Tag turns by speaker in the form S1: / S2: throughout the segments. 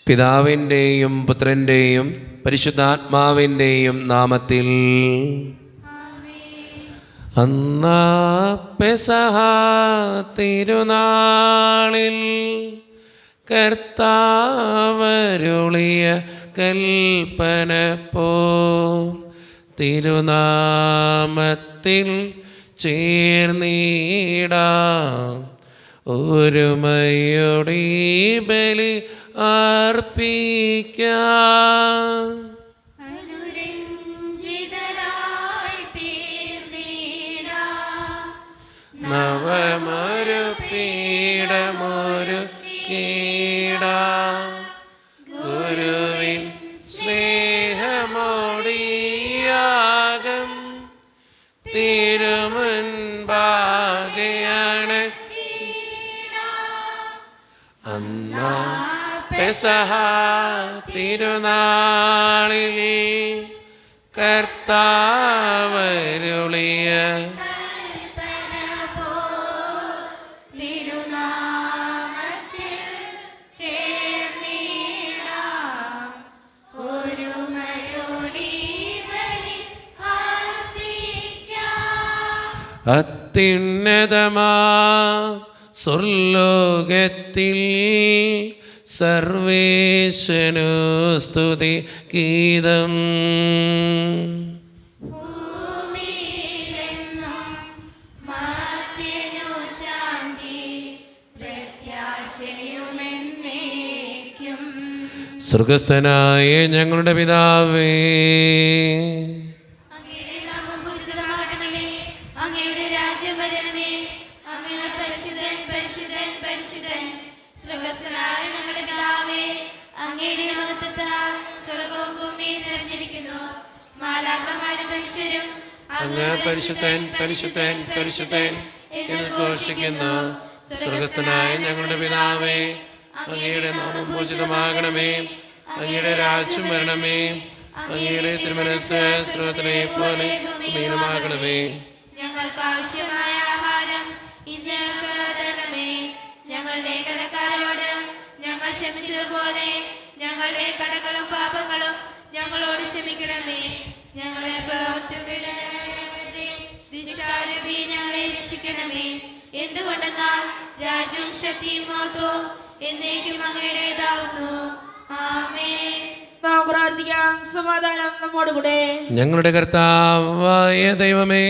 S1: പിതാവിൻ്റെയും പുത്രൻ്റെയും പരിശുദ്ധാത്മാവിൻ്റെയും നാമത്തിൽ. അന്നാ പെസഹ തിരുനാളിൽ കർത്താവരുളിയ കൽപ്പന പോ തിരുനാമത്തിൽ ചേർന്നിടാം ഒരുമയോടെ ബലി അർപ്പിക്കാം. നവമൊരു പീഠമൊരു കീടാം ഗുരുവിൻ സ്നേഹമോടിയാകം തിരുമുൻപാകെയാണ് അന്നാ പെസഹ തിരുനാളിൽ കർത്താവരുളിയ അത്യുന്നതമാ സ്വർലോകത്തിൽ സർവേശനു സ്തുതി ഗീതം. സ്വർഗസ്ഥനായ ഞങ്ങളുടെ പിതാവേ, അങ്ങ് പരിശുദ്ധൻ പരിശുദ്ധൻ പരിശുദ്ധൻ എന്ന് ഘോഷിക്കുന്നു. സ്വർഗസ്ഥനായ ഞങ്ങളുടെ പിതാവേ, അങ്ങയുടെ നാമം പൂജിതമാകണമേ, അങ്ങയുടെ രാജ്യം വരണമേ, അങ്ങയുടെ തിരുമനസ്സ് സ്രോതനെ പോലെ മീനമാകണമേ.
S2: ഞങ്ങൾക്ക് ആവശ്യമായ ആഹാരം ഇന്ന് ഞങ്ങൾക്ക് തരണമേ. ഞങ്ങളുടെ കടക്കാരോട് ഞങ്ങൾ ക്ഷമിച്ചതുപോലെ ഞങ്ങളുടെ കടകളും പാപങ്ങളും ഞങ്ങളോട് ക്ഷമിക്കണമേ. ഞങ്ങളെ ഞങ്ങളെ രക്ഷിക്കണമേ. എന്തുകൊണ്ടെന്നാൽ രാജ്യവും ശക്തിയും മഹത്വവും എന്നേക്കും അങ്ങയുടേതാവുന്നു. ആമേൻ. പ്രാർത്ഥിക്കാം. സമാധാനം നമ്മോടുകൂടെ.
S1: ഞങ്ങളുടെ കർത്താവായ ദൈവമേ,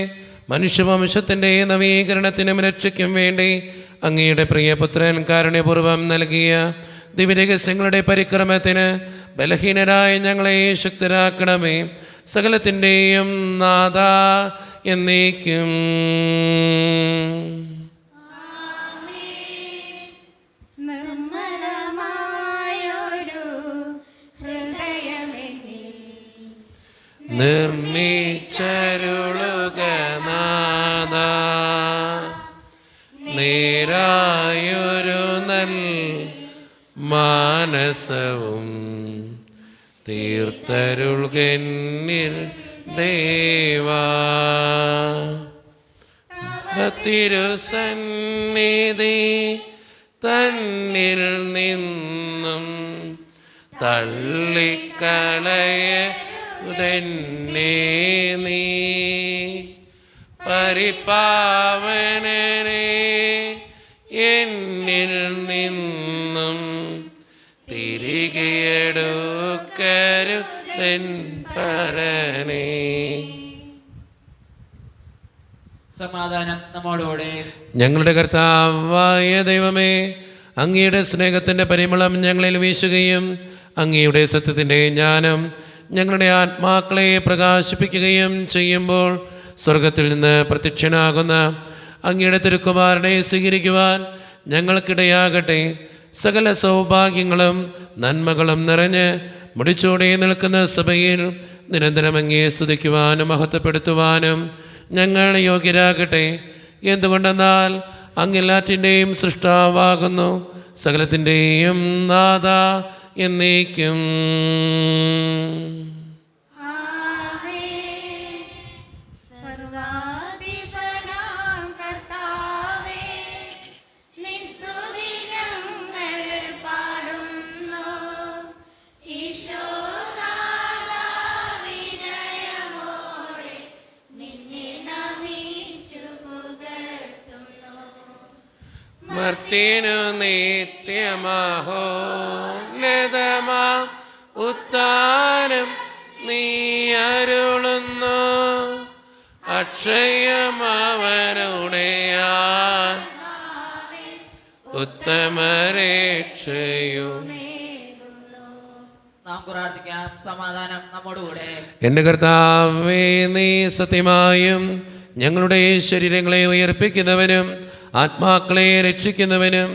S1: മനുഷ്യവംശത്തിൻ്റെ നവീകരണത്തിനും രക്ഷയ്ക്കും വേണ്ടി അങ്ങയുടെ പ്രിയപുത്രൻ കാരുണ്യപൂർവ്വം നൽകിയ ദിവ്യരഹസ്യങ്ങളുടെ പരിക്രമത്തിന് ബലഹീനരായ ഞങ്ങളെ ശക്തരാക്കണമേ. സകലത്തിൻ്റെയും നാഥ എന്നേക്കും. നിർമ്മിച്ചരുളുക നാഥ, നേരായൊരു നൽ മാനസവും തീർത്തരുൾകന്നിൽ ദേവാ. തിരുസന്നിധി തന്നിൽ നിന്നും തള്ളിക്കളയ തന്നെ നീ പരിപാവനനെ എന്നിൽ നിന്നും തിരികെയെടുക്കരുതൻ പരനേ.
S3: സമാധാനം നമ്മോടുകൂടെ.
S1: ഞങ്ങളുടെ കർത്താവായ ദൈവമേ, അങ്ങയുടെ സ്നേഹത്തിൻ്റെ പരിമളം ഞങ്ങളിൽ വീശുകയും അങ്ങയുടെ സത്യത്തിൻ്റെ ജ്ഞാനം ഞങ്ങളുടെ ആത്മാക്കളെ പ്രകാശിപ്പിക്കുകയും ചെയ്യുമ്പോൾ സ്വർഗത്തിൽ നിന്ന് പ്രത്യക്ഷനാകുന്ന അങ്ങയുടെ തിരുക്കുമാരനെ സ്വീകരിക്കുവാൻ ഞങ്ങൾക്കിടയാകട്ടെ. സകല സൗഭാഗ്യങ്ങളും നന്മകളും നിറഞ്ഞ് മുടിച്ചോടെ നിൽക്കുന്ന സഭയിൽ നിരന്തരം അങ്ങയെ സ്തുതിക്കുവാനും മഹത്വപ്പെടുത്തുവാനും ഞങ്ങൾ യോഗ്യരാകട്ടെ. എന്തുകൊണ്ടെന്നാൽ അങ്ങെല്ലാറ്റിൻ്റെയും സൃഷ്ടാവാകുന്നു, സകലത്തിൻ്റെയും നാഥ എന്നേക്കും. മർത്തിനു നിത്യമഹോന്നതമാ ഉത്താനം നീ അരുളുന്നു. അക്ഷയമവനുടെ ഉത്തമരക്ഷയും.
S3: നാം പ്രാർത്ഥിക്കാം. സമാധാനം നമ്മോടുകൂടെ.
S1: എൻ്റെ കർത്താവേ, നീ സത്യമായും ഞങ്ങളുടെ ശരീരങ്ങളെ ഉയർപ്പിക്കുന്നവനും ആത്മാക്കളെ രക്ഷിക്കുന്നവനും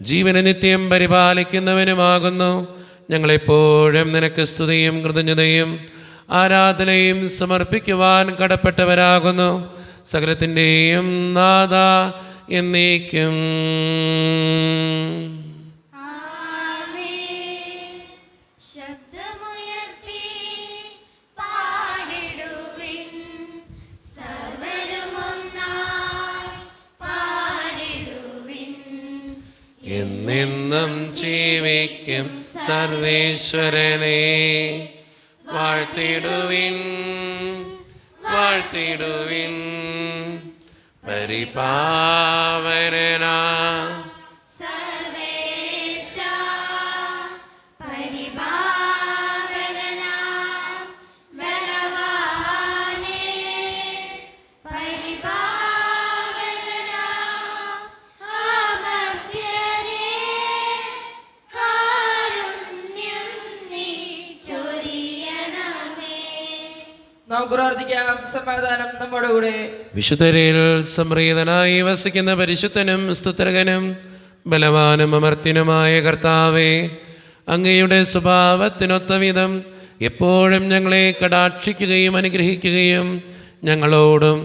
S1: ജീവനെ നിത്യം പരിപാലിക്കുന്നവനുമാകുന്നു. ഞങ്ങളെപ്പോഴും നിനക്ക് സ്തുതിയും കൃതജ്ഞതയും ആരാധനയും സമർപ്പിക്കുവാൻ കടപ്പെട്ടവരാകുന്നു. സകലത്തിൻ്റെയും നാഥ എന്നേക്കും. എന്നെന്നും ജീവിക്കും സർവേശ്വരനെ വാഴ്ത്തിടുവിൻ, വാഴ്ത്തിടുവിൻ. പരിപാവനനാ
S3: നാം പ്രാർത്ഥിക്കാം. സമാധാനം നമ്മോടുകൂടെ.
S1: വിശുദ്ധരിൽ സംപ്രീതനായി വസിക്കുന്ന പരിശുദ്ധനും സ്തുത്രകനും ബലവാനും അമർത്യനുമായ കർത്താവേ, അങ്ങയുടെ സ്വഭാവത്തിനൊത്ത വിധം എപ്പോഴും ഞങ്ങളെ കടാക്ഷിക്കുകയും അനുഗ്രഹിക്കുകയും ഞങ്ങളോടും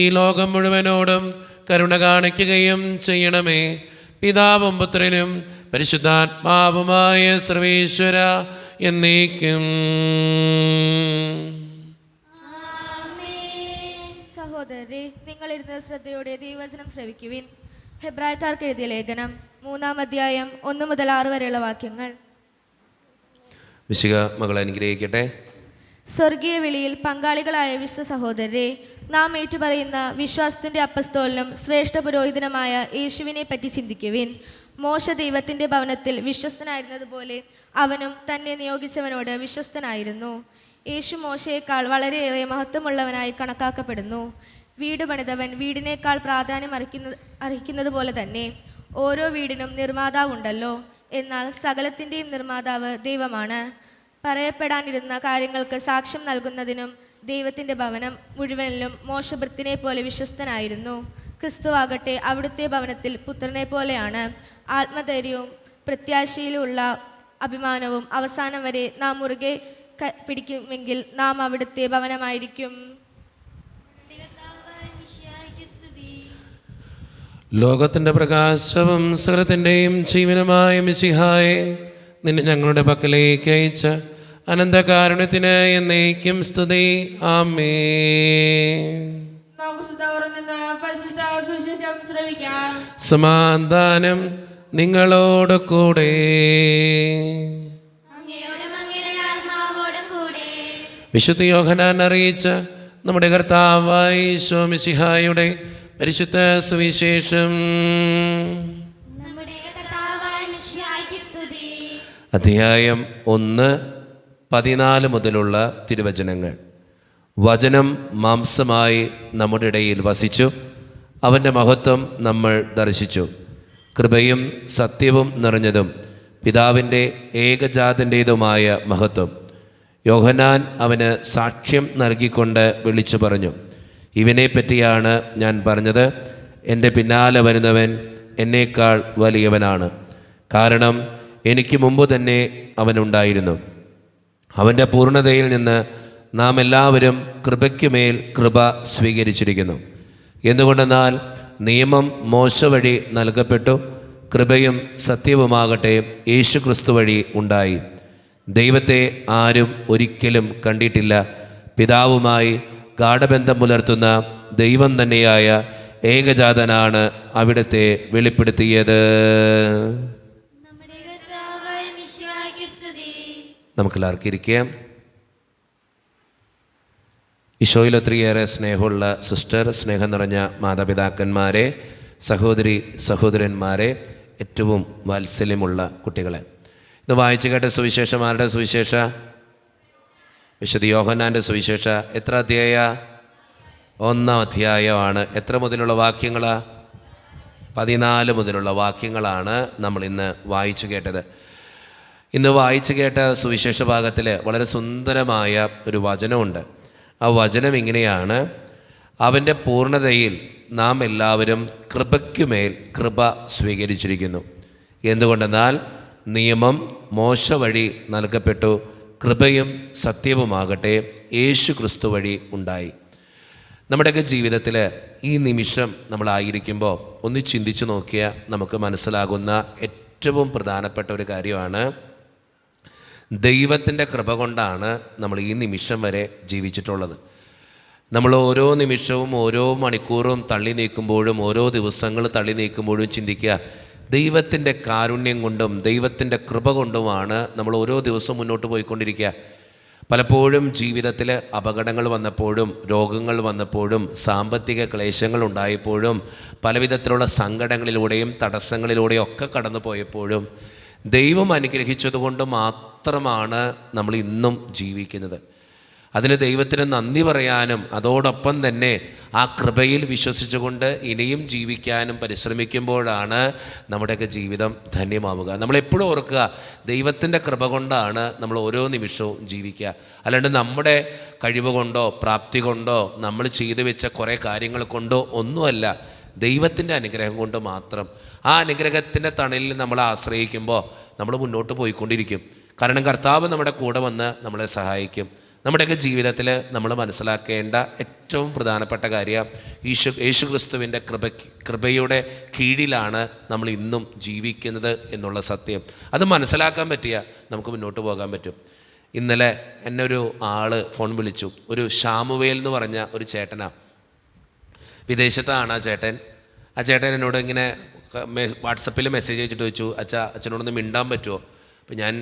S1: ഈ ലോകം മുഴുവനോടും കരുണ കാണിക്കുകയും ചെയ്യണമേ. പിതാവും പുത്രനും പരിശുദ്ധാത്മാവുമായ സർവേശ്വര എന്നേക്കും.
S2: സഹോദരരെ, നിങ്ങളിരുന്ന് ശ്രദ്ധയോടെ ദൈവവചനം ശ്രവിക്കുവിൻ. ഹെബ്രായക്കാർക്ക് എഴുതിയ ലേഖനം 3-ാം അധ്യായം 1 മുതൽ 6 വരെയുള്ള വാക്യങ്ങൾ.
S1: വിശുക മകളെ അനുഗ്രഹിക്കട്ടെ.
S2: സ്വർഗീയ വിളിയിൽ പങ്കാളികളായ വിശ്വ സഹോദരരെ, നാം ഏറ്റുപറയുന്ന വിശ്വാസത്തിന്റെ അപ്പസ്തോലനും ശ്രേഷ്ഠ പുരോഹിതനുമായ യേശുവിനെ പറ്റി ചിന്തിക്കുവിൻ. മോശ ദൈവത്തിന്റെ ഭവനത്തിൽ വിശ്വസ്തനായിരുന്നതുപോലെ അവനും തന്നെ നിയോഗിച്ചവനോട് വിശ്വസ്തനായിരുന്നു. യേശു മോശയേക്കാൾ വളരെയേറെ മഹത്വമുള്ളവനായി കണക്കാക്കപ്പെടുന്നു. വീട് പണിതവൻ വീടിനേക്കാൾ പ്രാധാന്യം അർഹിക്കുന്നത് പോലെ തന്നെ ഓരോ വീടിനും നിർമ്മാതാവുണ്ടല്ലോ. എന്നാൽ സകലത്തിൻ്റെയും നിർമ്മാതാവ് ദൈവമാണ്. പറയപ്പെടാനിരുന്ന കാര്യങ്ങൾക്ക് സാക്ഷ്യം നൽകുന്നതിനും ദൈവത്തിൻ്റെ ഭവനം മുഴുവനിലും മോശ ഭൃത്തിനെ പോലെ വിശ്വസ്തനായിരുന്നു. ക്രിസ്തുവാകട്ടെ അവിടുത്തെ ഭവനത്തിൽ പുത്രനെ പോലെയാണ്. ആത്മധൈര്യവും പ്രത്യാശയിലുള്ള അഭിമാനവും അവസാനം വരെ നാം മുറുകെ പിടിക്കുമെങ്കിൽ നാം അവിടുത്തെ ഭവനമായിരിക്കും.
S1: ലോകത്തിൻ്റെ പ്രകാശവും സകലത്തിൻ്റെയും ജീവനുമായ മിശിഹായെ, നിന്നെ ഞങ്ങളുടെ പക്കലേക്ക് അയച്ച അനന്തകാരുണ്യത്തിന് എന്നേക്കും സ്തുതി. ആമേൻ. സമാധാനം നിങ്ങളോട് കൂടെ. വിശുദ്ധ യോഹന്നാൻ അറിയിച്ച നമ്മുടെ കർത്താവായ ഈശോ മിശിഹായുടെ പരിശുദ്ധ സുവിശേഷം. അധ്യായം 1:14 മുതലുള്ള തിരുവചനങ്ങൾ. വചനം മാംസമായി നമ്മുടെ ഇടയിൽ വസിച്ചു, അവൻ്റെ മഹത്വം നമ്മൾ ദർശിച്ചു. കൃപയും സത്യവും നിറഞ്ഞതും പിതാവിൻ്റെ ഏകജാതൻ്റേതുമായ മഹത്വം. യോഹന്നാൻ അവന് സാക്ഷ്യം നൽകിക്കൊണ്ട് വിളിച്ചു പറഞ്ഞു, ഇവനെപ്പറ്റിയാണ് ഞാൻ പറഞ്ഞത്, എൻ്റെ പിന്നാലെ വരുന്നവൻ എന്നേക്കാൾ വലിയവനാണ്, കാരണം എനിക്ക് മുമ്പ് തന്നെ അവനുണ്ടായിരുന്നു. അവൻ്റെ പൂർണ്ണതയിൽ നിന്ന് നാം എല്ലാവരും കൃപയ്ക്കുമേൽ കൃപ സ്വീകരിച്ചിരിക്കുന്നു. എന്തുകൊണ്ടെന്നാൽ നിയമം മോശ വഴി നൽകപ്പെട്ടു, കൃപയും സത്യവുമാകട്ടെ യേശു ക്രിസ്തു വഴി ഉണ്ടായി. ദൈവത്തെ ആരും ഒരിക്കലും കണ്ടിട്ടില്ല. പിതാവുമായി ഗാഢബന്ധം പുലർത്തുന്ന ദൈവം തന്നെയായ ഏകജാതനാണ് അവിടുത്തെ വെളിപ്പെടുത്തിയത്. നമുക്കെല്ലാവർക്കും ഇരിക്കാം. ഈശോയിൽ ഒത്തിരിയേറെ സ്നേഹമുള്ള സിസ്റ്റർ, സ്നേഹം നിറഞ്ഞ മാതാപിതാക്കന്മാരെ, സഹോദരി സഹോദരന്മാരെ, ഏറ്റവും വാത്സല്യമുള്ള കുട്ടികളെ. ഇത് വായിച്ചു കേട്ട സുവിശേഷം ആരുടെ സുവിശേഷ? വിശുദ്ധ യോഹന്നാൻ്റെ സുവിശേഷ. എത്ര അധ്യായ? 1-ാം അധ്യായമാണ്. എത്ര മുതലുള്ള വാക്യങ്ങളാണ്? 14 മുതലുള്ള വാക്യങ്ങളാണ് നമ്മൾ ഇന്ന് വായിച്ചു കേട്ടത്. ഇന്ന് വായിച്ചു കേട്ട സുവിശേഷ ഭാഗത്തിൽ വളരെ സുന്ദരമായ ഒരു വചനമുണ്ട്. ആ വചനം ഇങ്ങനെയാണ്: അവൻ്റെ പൂർണ്ണതയിൽ നാം എല്ലാവരും കൃപയ്ക്കുമേൽ കൃപ സ്വീകരിച്ചിരിക്കുന്നു. എന്തുകൊണ്ടെന്നാൽ നിയമം മോശ വഴി നൽകപ്പെട്ടു, കൃപയും സത്യവുമാകട്ടെ യേശു ക്രിസ്തു വഴി ഉണ്ടായി. നമ്മുടെയൊക്കെ ജീവിതത്തിൽ ഈ നിമിഷം നമ്മളായിരിക്കുമ്പോൾ ഒന്ന് ചിന്തിച്ചു നോക്കിയാൽ നമുക്ക് മനസ്സിലാകുന്ന ഏറ്റവും പ്രധാനപ്പെട്ട ഒരു കാര്യമാണ്, ദൈവത്തിൻ്റെ കൃപ കൊണ്ടാണ് നമ്മൾ ഈ നിമിഷം വരെ ജീവിച്ചിട്ടുള്ളത്. നമ്മൾ ഓരോ നിമിഷവും ഓരോ മണിക്കൂറും തള്ളി നീക്കുമ്പോഴും ഓരോ ദിവസങ്ങൾ തള്ളി നീക്കുമ്പോഴും ചിന്തിക്കുക, ദൈവത്തിൻ്റെ കാരുണ്യം കൊണ്ടും ദൈവത്തിൻ്റെ കൃപ കൊണ്ടുമാണ് നമ്മൾ ഓരോ ദിവസവും മുന്നോട്ട് പോയിക്കൊണ്ടിരിക്കുക. പലപ്പോഴും ജീവിതത്തിൽ അപകടങ്ങൾ വന്നപ്പോഴും രോഗങ്ങൾ വന്നപ്പോഴും സാമ്പത്തിക ക്ലേശങ്ങൾ ഉണ്ടായപ്പോഴും പലവിധത്തിലുള്ള സങ്കടങ്ങളിലൂടെയും തടസ്സങ്ങളിലൂടെയും ഒക്കെ കടന്നു പോയപ്പോഴും ദൈവം അനുഗ്രഹിച്ചതുകൊണ്ട് മാത്രമാണ് നമ്മൾ ഇന്നും ജീവിക്കുന്നത്. അതിന് ദൈവത്തിന് നന്ദി പറയാനും അതോടൊപ്പം തന്നെ ആ കൃപയിൽ വിശ്വസിച്ചുകൊണ്ട് ഇനിയും ജീവിക്കാനും പരിശ്രമിക്കുമ്പോഴാണ് നമ്മുടെയൊക്കെ ജീവിതം ധന്യമാവുക. നമ്മളെപ്പോഴും ഓർക്കുക, ദൈവത്തിൻ്റെ കൃപ കൊണ്ടാണ് നമ്മൾ ഓരോ നിമിഷവും ജീവിക്കുക. അല്ലാണ്ട് നമ്മുടെ കഴിവ് കൊണ്ടോ പ്രാപ്തി കൊണ്ടോ നമ്മൾ ചെയ്തു വെച്ച കുറേ കാര്യങ്ങൾ കൊണ്ടോ ഒന്നുമല്ല, ദൈവത്തിൻ്റെ അനുഗ്രഹം കൊണ്ട് മാത്രം. ആ അനുഗ്രഹത്തിൻ്റെ തണലിൽ നമ്മൾ ആശ്രയിക്കുമ്പോൾ നമ്മൾ മുന്നോട്ട് പോയിക്കൊണ്ടിരിക്കും. കാരണം കർത്താവ് നമ്മുടെ കൂടെ വന്ന് നമ്മളെ സഹായിക്കും. നമ്മുടെയൊക്കെ ജീവിതത്തിൽ നമ്മൾ മനസ്സിലാക്കേണ്ട ഏറ്റവും പ്രധാനപ്പെട്ട കാര്യം, യേശു ക്രിസ്തുവിൻ്റെ കൃപയുടെ കീഴിലാണ് നമ്മൾ ഇന്നും ജീവിക്കുന്നത് എന്നുള്ള സത്യം. അത് മനസ്സിലാക്കാൻ പറ്റിയാൽ നമുക്ക് മുന്നോട്ട് പോകാൻ പറ്റും. ഇന്നലെ എന്നെ ഒരു ആള് ഫോൺ വിളിച്ചു. ഒരു ഷാമുവേൽ എന്ന് പറഞ്ഞ ഒരു ചേട്ടനാണ്. വിദേശത്താണ് ആ ചേട്ടൻ. ആ ചേട്ടൻ എന്നോട് ഇങ്ങനെ വാട്സപ്പിൽ മെസ്സേജ് അയച്ചിട്ട് ചോദിച്ചു, അച്ഛനോടൊന്ന് മിണ്ടാൻ പറ്റുമോ? അപ്പോൾ ഞാൻ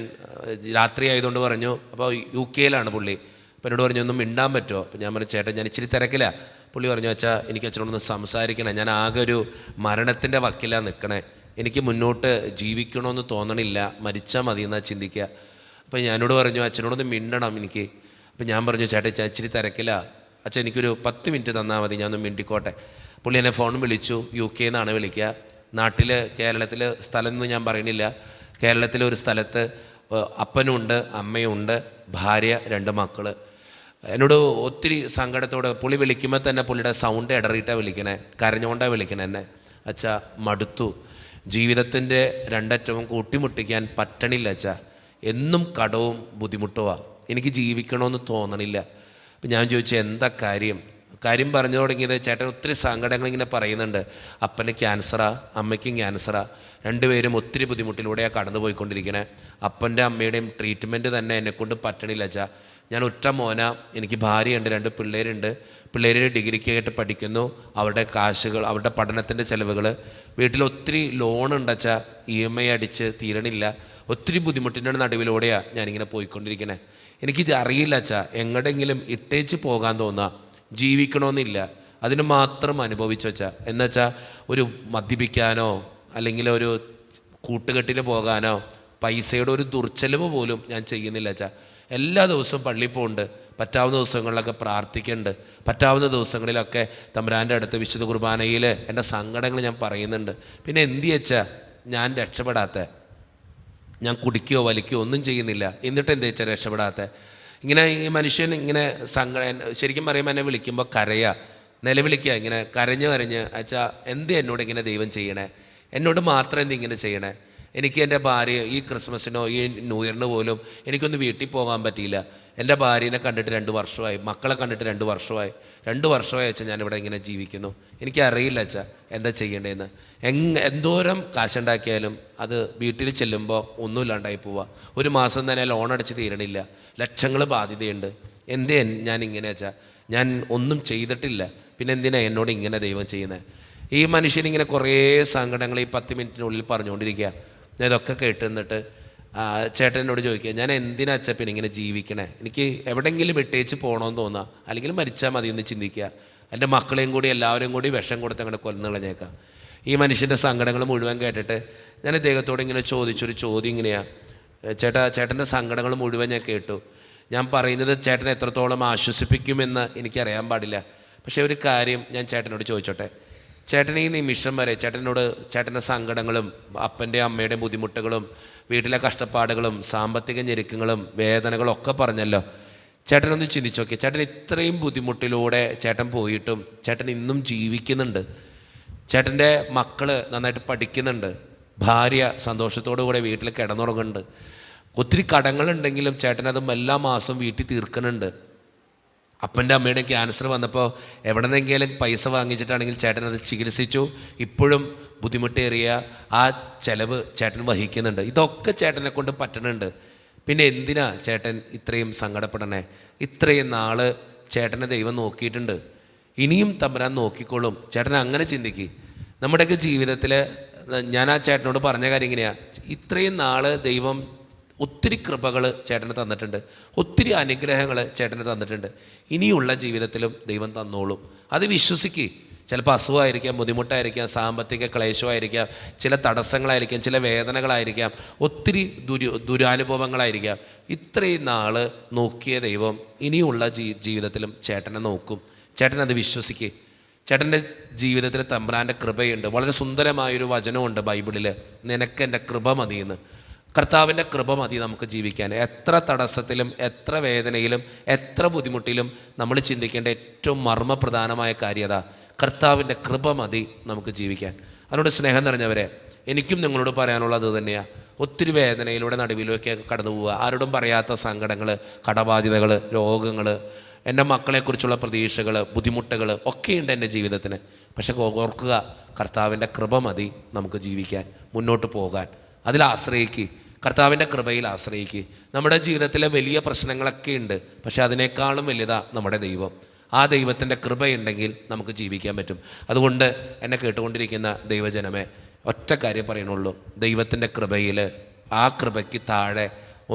S1: രാത്രി ആയതുകൊണ്ട് പറഞ്ഞു. അപ്പോൾ UK-യിലാണ് പുള്ളി. അപ്പോൾ എന്നോട് പറഞ്ഞു, ഒന്നും മിണ്ടാൻ പറ്റുമോ? അപ്പോൾ ഞാൻ പറഞ്ഞു, ചേട്ടൻ ഞാൻ ഇച്ചിരി തിരക്കിലാണ്. പുള്ളി പറഞ്ഞു, എനിക്ക് അച്ഛനോടൊന്ന് സംസാരിക്കണേ, ഞാൻ ആകെ ഒരു മരണത്തിൻ്റെ വക്കിലാണ് നിൽക്കണേ, എനിക്ക് മുന്നോട്ട് ജീവിക്കണമെന്ന് തോന്നണില്ല, മരിച്ചാൽ മതി എന്നാ ചിന്തിക്കുക. അപ്പോൾ ഞാനോട് പറഞ്ഞു, അച്ഛനോടൊന്ന് മിണ്ടണം എനിക്ക്. അപ്പോൾ ഞാൻ പറഞ്ഞു, ചേട്ടാ ഇച്ചിരി തിരക്കിലാണ്, അച്ഛൻ എനിക്കൊരു 10 മിനിറ്റ് തന്നാൽ മതി, ഞാനൊന്ന് മിണ്ടിക്കോട്ടെ. പുള്ളി എന്നെ ഫോൺ വിളിച്ചു. UK-ന്നാണ് വിളിക്കുക. നാട്ടിൽ കേരളത്തിൽ സ്ഥലമൊന്നും ഞാൻ പറയണില്ല. കേരളത്തിലെ ഒരു സ്ഥലത്ത് അപ്പനുണ്ട്, അമ്മയുണ്ട്, ഭാര്യ, 2 മക്കൾ. എന്നോട് ഒത്തിരി സങ്കടത്തോടെ പുള്ളി വിളിക്കുമ്പോൾ തന്നെ പുള്ളിയുടെ സൗണ്ട് ഇടറിയിട്ടാണ് വിളിക്കണേ, കരഞ്ഞുകൊണ്ടാണ് വിളിക്കണേ എന്നെ. മടുത്തു, ജീവിതത്തിൻ്റെ രണ്ടറ്റവും കൂട്ടിമുട്ടിക്കാൻ പറ്റണില്ല എന്നും കടവും ബുദ്ധിമുട്ടുവാ, എനിക്ക് ജീവിക്കണമെന്ന് തോന്നണില്ല. അപ്പം ഞാൻ ചോദിച്ചു, എന്താ കാര്യം പറഞ്ഞു തുടങ്ങിയത്. ചേട്ടൻ ഒത്തിരി സങ്കടങ്ങൾ ഇങ്ങനെ പറയുന്നുണ്ട്. അപ്പന് ക്യാൻസറാ, അമ്മയ്ക്കും ക്യാൻസറാ, 2 പേരും ഒത്തിരി ബുദ്ധിമുട്ടിലൂടെയാണ് കടന്നു പോയിക്കൊണ്ടിരിക്കണേ. അപ്പൻ്റെ അമ്മയുടെയും ട്രീറ്റ്മെൻറ്റ് തന്നെ എന്നെക്കൊണ്ട് പറ്റണില്ല ഞാൻ ഒറ്റ മോനാ, എനിക്ക് ഭാര്യയുണ്ട്, 2 പിള്ളേരുണ്ട്. പിള്ളേർ ഡിഗ്രിക്കായിട്ട് പഠിക്കുന്നു. അവരുടെ കാശുകൾ, അവരുടെ പഠനത്തിൻ്റെ ചിലവുകൾ, വീട്ടിൽ ഒത്തിരി ലോണുണ്ട് EMI അടിച്ച് തീരണില്ല. ഒത്തിരി ബുദ്ധിമുട്ടിൻ്റെ നടുവിലൂടെയാണ് ഞാനിങ്ങനെ പോയിക്കൊണ്ടിരിക്കണേ. എനിക്കിത് അറിയില്ല എങ്ങടെങ്കിലും ഇട്ടേച്ച് പോകാൻ തോന്നുക, ജീവിക്കണമെന്നില്ല. അതിന് മാത്രം അനുഭവിച്ചു എന്നുവെച്ചാൽ ഒരു മദ്യപിക്കാനോ അല്ലെങ്കിൽ ഒരു കൂട്ടുകെട്ടിന് പോകാനോ പൈസയുടെ ഒരു ദുർച്ചെലവ് പോലും ഞാൻ ചെയ്യുന്നില്ല എല്ലാ ദിവസവും പള്ളിയിൽ പോകുന്നുണ്ട്, പറ്റാവുന്ന ദിവസങ്ങളിലൊക്കെ പ്രാർത്ഥിക്കുന്നുണ്ട്, പറ്റാവുന്ന ദിവസങ്ങളിലൊക്കെ തമ്പുരാൻ്റെ അടുത്ത് വിശുദ്ധ കുർബാനയിൽ എൻ്റെ സങ്കടങ്ങൾ ഞാൻ പറയുന്നുണ്ട്. പിന്നെ എന്ത് ഞാൻ രക്ഷപ്പെടാത്ത, ഞാൻ കുടിക്കുകയോ വലിക്കുകയോ ഒന്നും ചെയ്യുന്നില്ല, എന്നിട്ട് എന്ത് രക്ഷപ്പെടാത്ത? ഇങ്ങനെ ഈ മനുഷ്യൻ ഇങ്ങനെ ശരിക്കും പറയുമ്പോൾ എന്നെ വിളിക്കുമ്പോൾ നിലവിളിക്കുക, ഇങ്ങനെ കരഞ്ഞ് എന്ത് എന്നോട് ഇങ്ങനെ ദൈവം ചെയ്യണേ, എന്നോട് മാത്രം എന്തിങ്ങനെ ചെയ്യണേ? എനിക്ക് എൻ്റെ ഭാര്യ ഈ ക്രിസ്മസിനോ ഈ ന്യൂ ഇയറിന് പോലും എനിക്കൊന്ന് വീട്ടിൽ പോകാൻ പറ്റിയില്ല. എൻ്റെ ഭാര്യനെ കണ്ടിട്ട് 2 വർഷമായി, മക്കളെ കണ്ടിട്ട് 2 വർഷമായി. 2 വർഷമായി ഞാനിവിടെ ഇങ്ങനെ ജീവിക്കുന്നു. എനിക്കറിയില്ല എന്താ ചെയ്യേണ്ടതെന്ന്. എന്തോരം കാശുണ്ടാക്കിയാലും അത് വീട്ടിൽ ചെല്ലുമ്പോൾ ഒന്നുമില്ലാണ്ടായി പോവുക. ഒരു മാസം തന്നെ ലോൺ അടച്ച് തീരണില്ല, ലക്ഷങ്ങൾ ബാധ്യതയുണ്ട്. എന്തേ ഞാനിങ്ങനെ ഞാൻ ഒന്നും ചെയ്തിട്ടില്ല, പിന്നെ എന്തിനാണ് എന്നോട് ഇങ്ങനെ ദൈവം ചെയ്യുന്നത്? ഈ മനുഷ്യനിങ്ങനെ കുറേ സങ്കടങ്ങൾ ഈ 10 മിനിറ്റിനുള്ളിൽ പറഞ്ഞുകൊണ്ടിരിക്കുക. ഞാൻ ഇതൊക്കെ കേട്ടുന്നിട്ട് ചേട്ടനോട് ചോദിക്കുക, ഞാൻ എന്തിനാ പിന്നെ ഇങ്ങനെ ജീവിക്കണേ? എനിക്ക് എവിടെയെങ്കിലും വിട്ടേച്ച് പോകണമെന്ന് തോന്നുക, അല്ലെങ്കിൽ മരിച്ചാൽ മതി എന്ന് ചിന്തിക്കുക. എൻ്റെ മക്കളെയും കൂടി എല്ലാവരെയും കൂടി വിഷം കൊടുത്ത് അങ്ങനെ കൊന്നു കളഞ്ഞേക്കാം. ഈ മനുഷ്യൻ്റെ സങ്കടങ്ങൾ മുഴുവൻ കേട്ടിട്ട് ഞാൻ ഇദ്ദേഹത്തോട് ഇങ്ങനെ ചോദിച്ചൊരു ചോദ്യം ഇങ്ങനെയാണ്, ചേട്ടൻ്റെ സങ്കടങ്ങൾ മുഴുവൻ ഞാൻ കേട്ടു. ഞാൻ പറയുന്നത് ചേട്ടനെ എത്രത്തോളം ആശ്വസിപ്പിക്കുമെന്ന് എനിക്കറിയാൻ പാടില്ല. പക്ഷേ ഒരു കാര്യം ഞാൻ ചേട്ടനോട് ചോദിച്ചോട്ടെ. ചേട്ടൻ ഈ നിമിഷം വരെ ചേട്ടൻ്റെ സങ്കടങ്ങളും അപ്പൻ്റെയും അമ്മയുടെയും ബുദ്ധിമുട്ടുകളും വീട്ടിലെ കഷ്ടപ്പാടുകളും സാമ്പത്തിക ഞെരുക്കങ്ങളും വേദനകളും ഒക്കെ പറഞ്ഞല്ലോ. ചേട്ടനൊന്ന് ചിന്തിച്ചു നോക്കി. ചേട്ടൻ ഇത്രയും ബുദ്ധിമുട്ടിലൂടെ ചേട്ടൻ പോയിട്ടും ചേട്ടൻ ഇന്നും ജീവിക്കുന്നുണ്ട്. ചേട്ടൻ്റെ മക്കൾ നന്നായിട്ട് പഠിക്കുന്നുണ്ട്. ഭാര്യ സന്തോഷത്തോടു കൂടെ വീട്ടിൽ കിടന്നുറങ്ങുന്നുണ്ട്. ഒത്തിരി കടങ്ങളുണ്ടെങ്കിലും ചേട്ടനതും എല്ലാ മാസവും വീട്ടിൽ തീർക്കുന്നുണ്ട്. അപ്പൻ്റെ അമ്മയുടെ ക്യാൻസർ വന്നപ്പോൾ എവിടെ നിന്നെങ്കിലും പൈസ വാങ്ങിച്ചിട്ടാണെങ്കിൽ ചേട്ടനത് ചികിത്സിച്ചു. ഇപ്പോഴും ബുദ്ധിമുട്ടേറിയ ആ ചെലവ് ചേട്ടൻ വഹിക്കുന്നുണ്ട്. ഇതൊക്കെ ചേട്ടനെ കൊണ്ട് പറ്റണുണ്ട്. പിന്നെ എന്തിനാ ചേട്ടൻ ഇത്രയും സങ്കടപ്പെടണേ? ഇത്രയും നാൾ ചേട്ടനെ ദൈവം നോക്കിയിട്ടുണ്ട്, ഇനിയും തമ്പുരാൻ നോക്കിക്കോളും. ചേട്ടൻ അങ്ങനെ ചിന്തിക്കുക. നമ്മുടെയൊക്കെ ജീവിതത്തിൽ ഞാൻ ആ ചേട്ടനോട് പറഞ്ഞ കാര്യം ഇങ്ങനെയാണ്, ഇത്രയും നാൾ ദൈവം ഒത്തിരി കൃപകൾ ചേട്ടന് തന്നിട്ടുണ്ട്, ഒത്തിരി അനുഗ്രഹങ്ങൾ ചേട്ടന് തന്നിട്ടുണ്ട്. ഇനിയുള്ള ജീവിതത്തിലും ദൈവം തന്നോളും. അത് വിശ്വസിക്കുക. ചിലപ്പോൾ അസുഖമായിരിക്കാം, ബുദ്ധിമുട്ടായിരിക്കാം, സാമ്പത്തിക ക്ലേശമായിരിക്കാം, ചില തടസ്സങ്ങളായിരിക്കാം, ചില വേദനകളായിരിക്കാം, ഒത്തിരി ദുരാനുഭവങ്ങളായിരിക്കാം. ഇത്രയും നാൾ നോക്കിയ ദൈവം ഇനിയുള്ള ജീവിതത്തിലും ചേട്ടനെ നോക്കും. ചേട്ടനത് വിശ്വസിക്കുക. ചേട്ടൻ്റെ ജീവിതത്തിൽ തമ്പുരാൻ്റെ കൃപയുണ്ട്. വളരെ സുന്ദരമായൊരു വചനമുണ്ട് ബൈബിളിൽ, നിനക്കെൻ്റെ കൃപ മതിയെന്ന്. കർത്താവിൻ്റെ കൃപ മതി നമുക്ക് ജീവിക്കാൻ. എത്ര തടസ്സത്തിലും എത്ര വേദനയിലും എത്ര ബുദ്ധിമുട്ടിലും നമ്മൾ ചിന്തിക്കേണ്ട ഏറ്റവും മർമ്മപ്രധാനമായ കാര്യത കർത്താവിൻ്റെ കൃപ മതി നമുക്ക് ജീവിക്കാൻ. അതിനോട് സ്നേഹം നിറഞ്ഞവരെ, എനിക്കും നിങ്ങളോട് പറയാനുള്ളത് തന്നെയാണ്. ഒത്തിരി വേദനയിലൂടെ നടുവിലൊക്കെ കടന്നു പോവുക. ആരോടും പറയാത്ത സങ്കടങ്ങൾ, കടബാധ്യതകൾ, രോഗങ്ങൾ, എൻ്റെ മക്കളെക്കുറിച്ചുള്ള പ്രതീക്ഷകൾ, ബുദ്ധിമുട്ടുകൾ ഒക്കെയുണ്ട് എൻ്റെ ജീവിതത്തിന്. പക്ഷെ ഓർക്കുക, കർത്താവിൻ്റെ കൃപ മതി നമുക്ക് ജീവിക്കാൻ, മുന്നോട്ട് പോകാൻ. അതിൽ ആശ്രയിക്കുക, കർത്താവിൻ്റെ കൃപയിൽ ആശ്രയിക്കുക. നമ്മുടെ ജീവിതത്തിലെ വലിയ പ്രശ്നങ്ങളൊക്കെ ഉണ്ട്, പക്ഷെ അതിനേക്കാളും വലുതാണ് നമ്മുടെ ദൈവം. ആ ദൈവത്തിൻ്റെ കൃപയുണ്ടെങ്കിൽ നമുക്ക് ജീവിക്കാൻ പറ്റും. അതുകൊണ്ട് എന്നെ കേട്ടുകൊണ്ടിരിക്കുന്ന ദൈവജനമേ, ഒറ്റ കാര്യം പറയണുള്ളൂ, ദൈവത്തിൻ്റെ കൃപയിൽ, ആ കൃപയ്ക്ക് താഴെ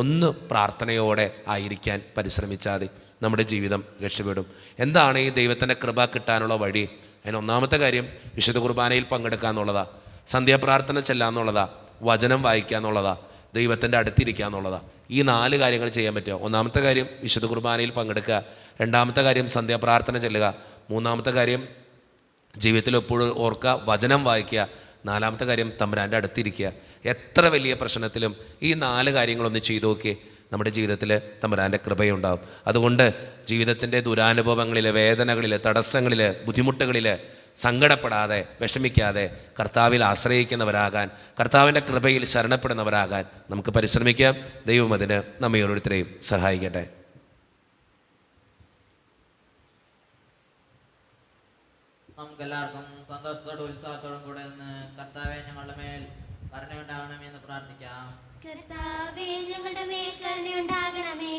S1: ഒന്ന് പ്രാർത്ഥനയോടെ ആയിരിക്കാൻ പരിശ്രമിച്ചാൽ മതി. നമ്മുടെ ജീവിതം രക്ഷപ്പെടും. എന്താണ് ഈ ദൈവത്തിൻ്റെ കൃപ കിട്ടാനുള്ള വഴി? അതിന് ഒന്നാമത്തെ കാര്യം വിശുദ്ധ കുർബാനയിൽ പങ്കെടുക്കുക എന്നുള്ളതാണ്, സന്ധ്യാപ്രാർത്ഥന ചെല്ലുക എന്നുള്ളതാണ്, വചനം വായിക്കുക എന്നുള്ളതാണ്, ദൈവത്തിൻ്റെ അടുത്തിരിക്കുക എന്നുള്ളതാണ്. ഈ 4 കാര്യങ്ങൾ ചെയ്യാൻ പറ്റുക. ഒന്നാമത്തെ കാര്യം വിശുദ്ധ കുർബാനയിൽ പങ്കെടുക്കുക, രണ്ടാമത്തെ കാര്യം സന്ധ്യാപ്രാർത്ഥന ചെല്ലുക, മൂന്നാമത്തെ കാര്യം ജീവിതത്തിൽ എപ്പോഴും ഓർക്കുക വചനം വായിക്കുക, നാലാമത്തെ കാര്യം തമ്പുരാൻ്റെ അടുത്തിരിക്കുക. എത്ര വലിയ പ്രശ്നത്തിലും ഈ 4 കാര്യങ്ങളൊന്ന് ചെയ്തു നോക്കിയേ, നമ്മുടെ ജീവിതത്തിൽ തമ്പുരാൻ്റെ കൃപയുണ്ടാകും. അതുകൊണ്ട് ജീവിതത്തിൻ്റെ ദുരാനുഭവങ്ങളിൽ, വേദനകളിൽ, തടസ്സങ്ങളിൽ, ബുദ്ധിമുട്ടുകളിൽ സങ്കടപ്പെടാതെ, വിഷമിക്കാതെ കർത്താവിൽ ആശ്രയിക്കുന്നവരാകാൻ, കർത്താവിൻ്റെ കൃപയിൽ ശരണപ്പെടുന്നവരാകാൻ നമുക്ക് പരിശ്രമിക്കാം. ദൈവം അതിന് നമ്മെ ഓരോരുത്തരെയും സഹായിക്കട്ടെ.
S3: നമുക്കെല്ലാവർക്കും സന്തോഷത്തോടും ഉത്സാഹത്തോടും കൂടെ നിന്ന് കർത്താവെ ഞങ്ങളുടെ മേൽ കരുണയുണ്ടാകണമെന്ന് പ്രാർത്ഥിക്കാം.
S4: കർത്താവേ ഞങ്ങളുടെ മേൽ കരുണയുണ്ടാകണമേ.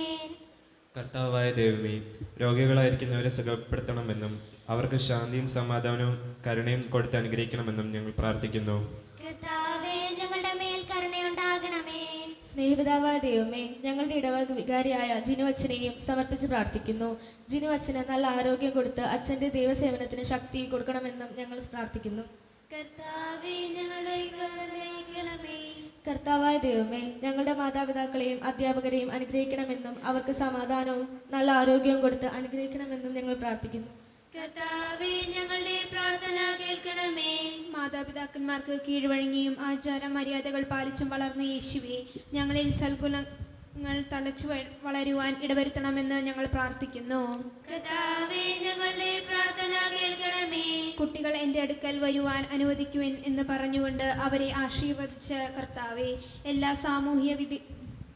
S5: കർത്താവായ ദൈവമേ, രോഗികളായിരിക്കുന്നവരെ സുഖപ്പെടുത്തണമെന്നും അവർക്ക് ശാന്തിയും സമാധാനവും കരുണയും കൊടുത്ത് അനുഗ്രഹിക്കണമെന്നും ഞങ്ങൾ പ്രാർത്ഥിക്കുന്നു.
S4: കർത്താവേ ഞങ്ങളുടെ മേൽ കരുണയുണ്ടാകണമേ.
S2: സ്നേഹിതാവായ ദൈവമേ, ഞങ്ങളുടെ ഇടവക വികാരിയായ ജിനു അച്ഛനെയും സമർപ്പിച്ച് പ്രാർത്ഥിക്കുന്നു. ജിനു അച്ഛന് നല്ല ആരോഗ്യം കൊടുത്ത് അച്ഛൻ്റെ ദൈവസേവനത്തിന് ശക്തി കൊടുക്കണമെന്നും ഞങ്ങൾ പ്രാർത്ഥിക്കുന്നു.
S4: കർത്താവേ ഞങ്ങളുടെ കരുണയാകണമേ.
S2: കർത്താവായ ദൈവമേ, ഞങ്ങളുടെ മാതാപിതാക്കളെയും അധ്യാപകരെയും അനുഗ്രഹിക്കണമെന്നും അവർക്ക് സമാധാനവും നല്ല ആരോഗ്യവും കൊടുത്ത് അനുഗ്രഹിക്കണമെന്നും ഞങ്ങൾ പ്രാർത്ഥിക്കുന്നു.
S4: കർത്താവേ ഞങ്ങളുടെ പ്രാർത്ഥന കേൾക്കണമേ.
S6: മാതാപിതാക്കന്മാർക്ക് കീഴ്വഴങ്ങിയും ആചാര മര്യാദകൾ പാലിച്ചും വളർന്ന യേശുവേ, ഞങ്ങളിൽ സൽഗുണങ്ങൾ തളച്ചു വളരുവാൻ ഇടവരുത്തണമെന്ന് ഞങ്ങൾ പ്രാർത്ഥിക്കുന്നു.
S4: കർത്താവേ ഞങ്ങളുടെ പ്രാർത്ഥന കേൾക്കണമേ.
S6: കുട്ടികൾ എൻ്റെ അടുക്കൽ വരുവാൻ അനുവദിക്കുവാൻ എന്ന് പറഞ്ഞുകൊണ്ട് അവരെ ആശീർവദിച്ച കർത്താവേ, എല്ലാ സാമൂഹ്യ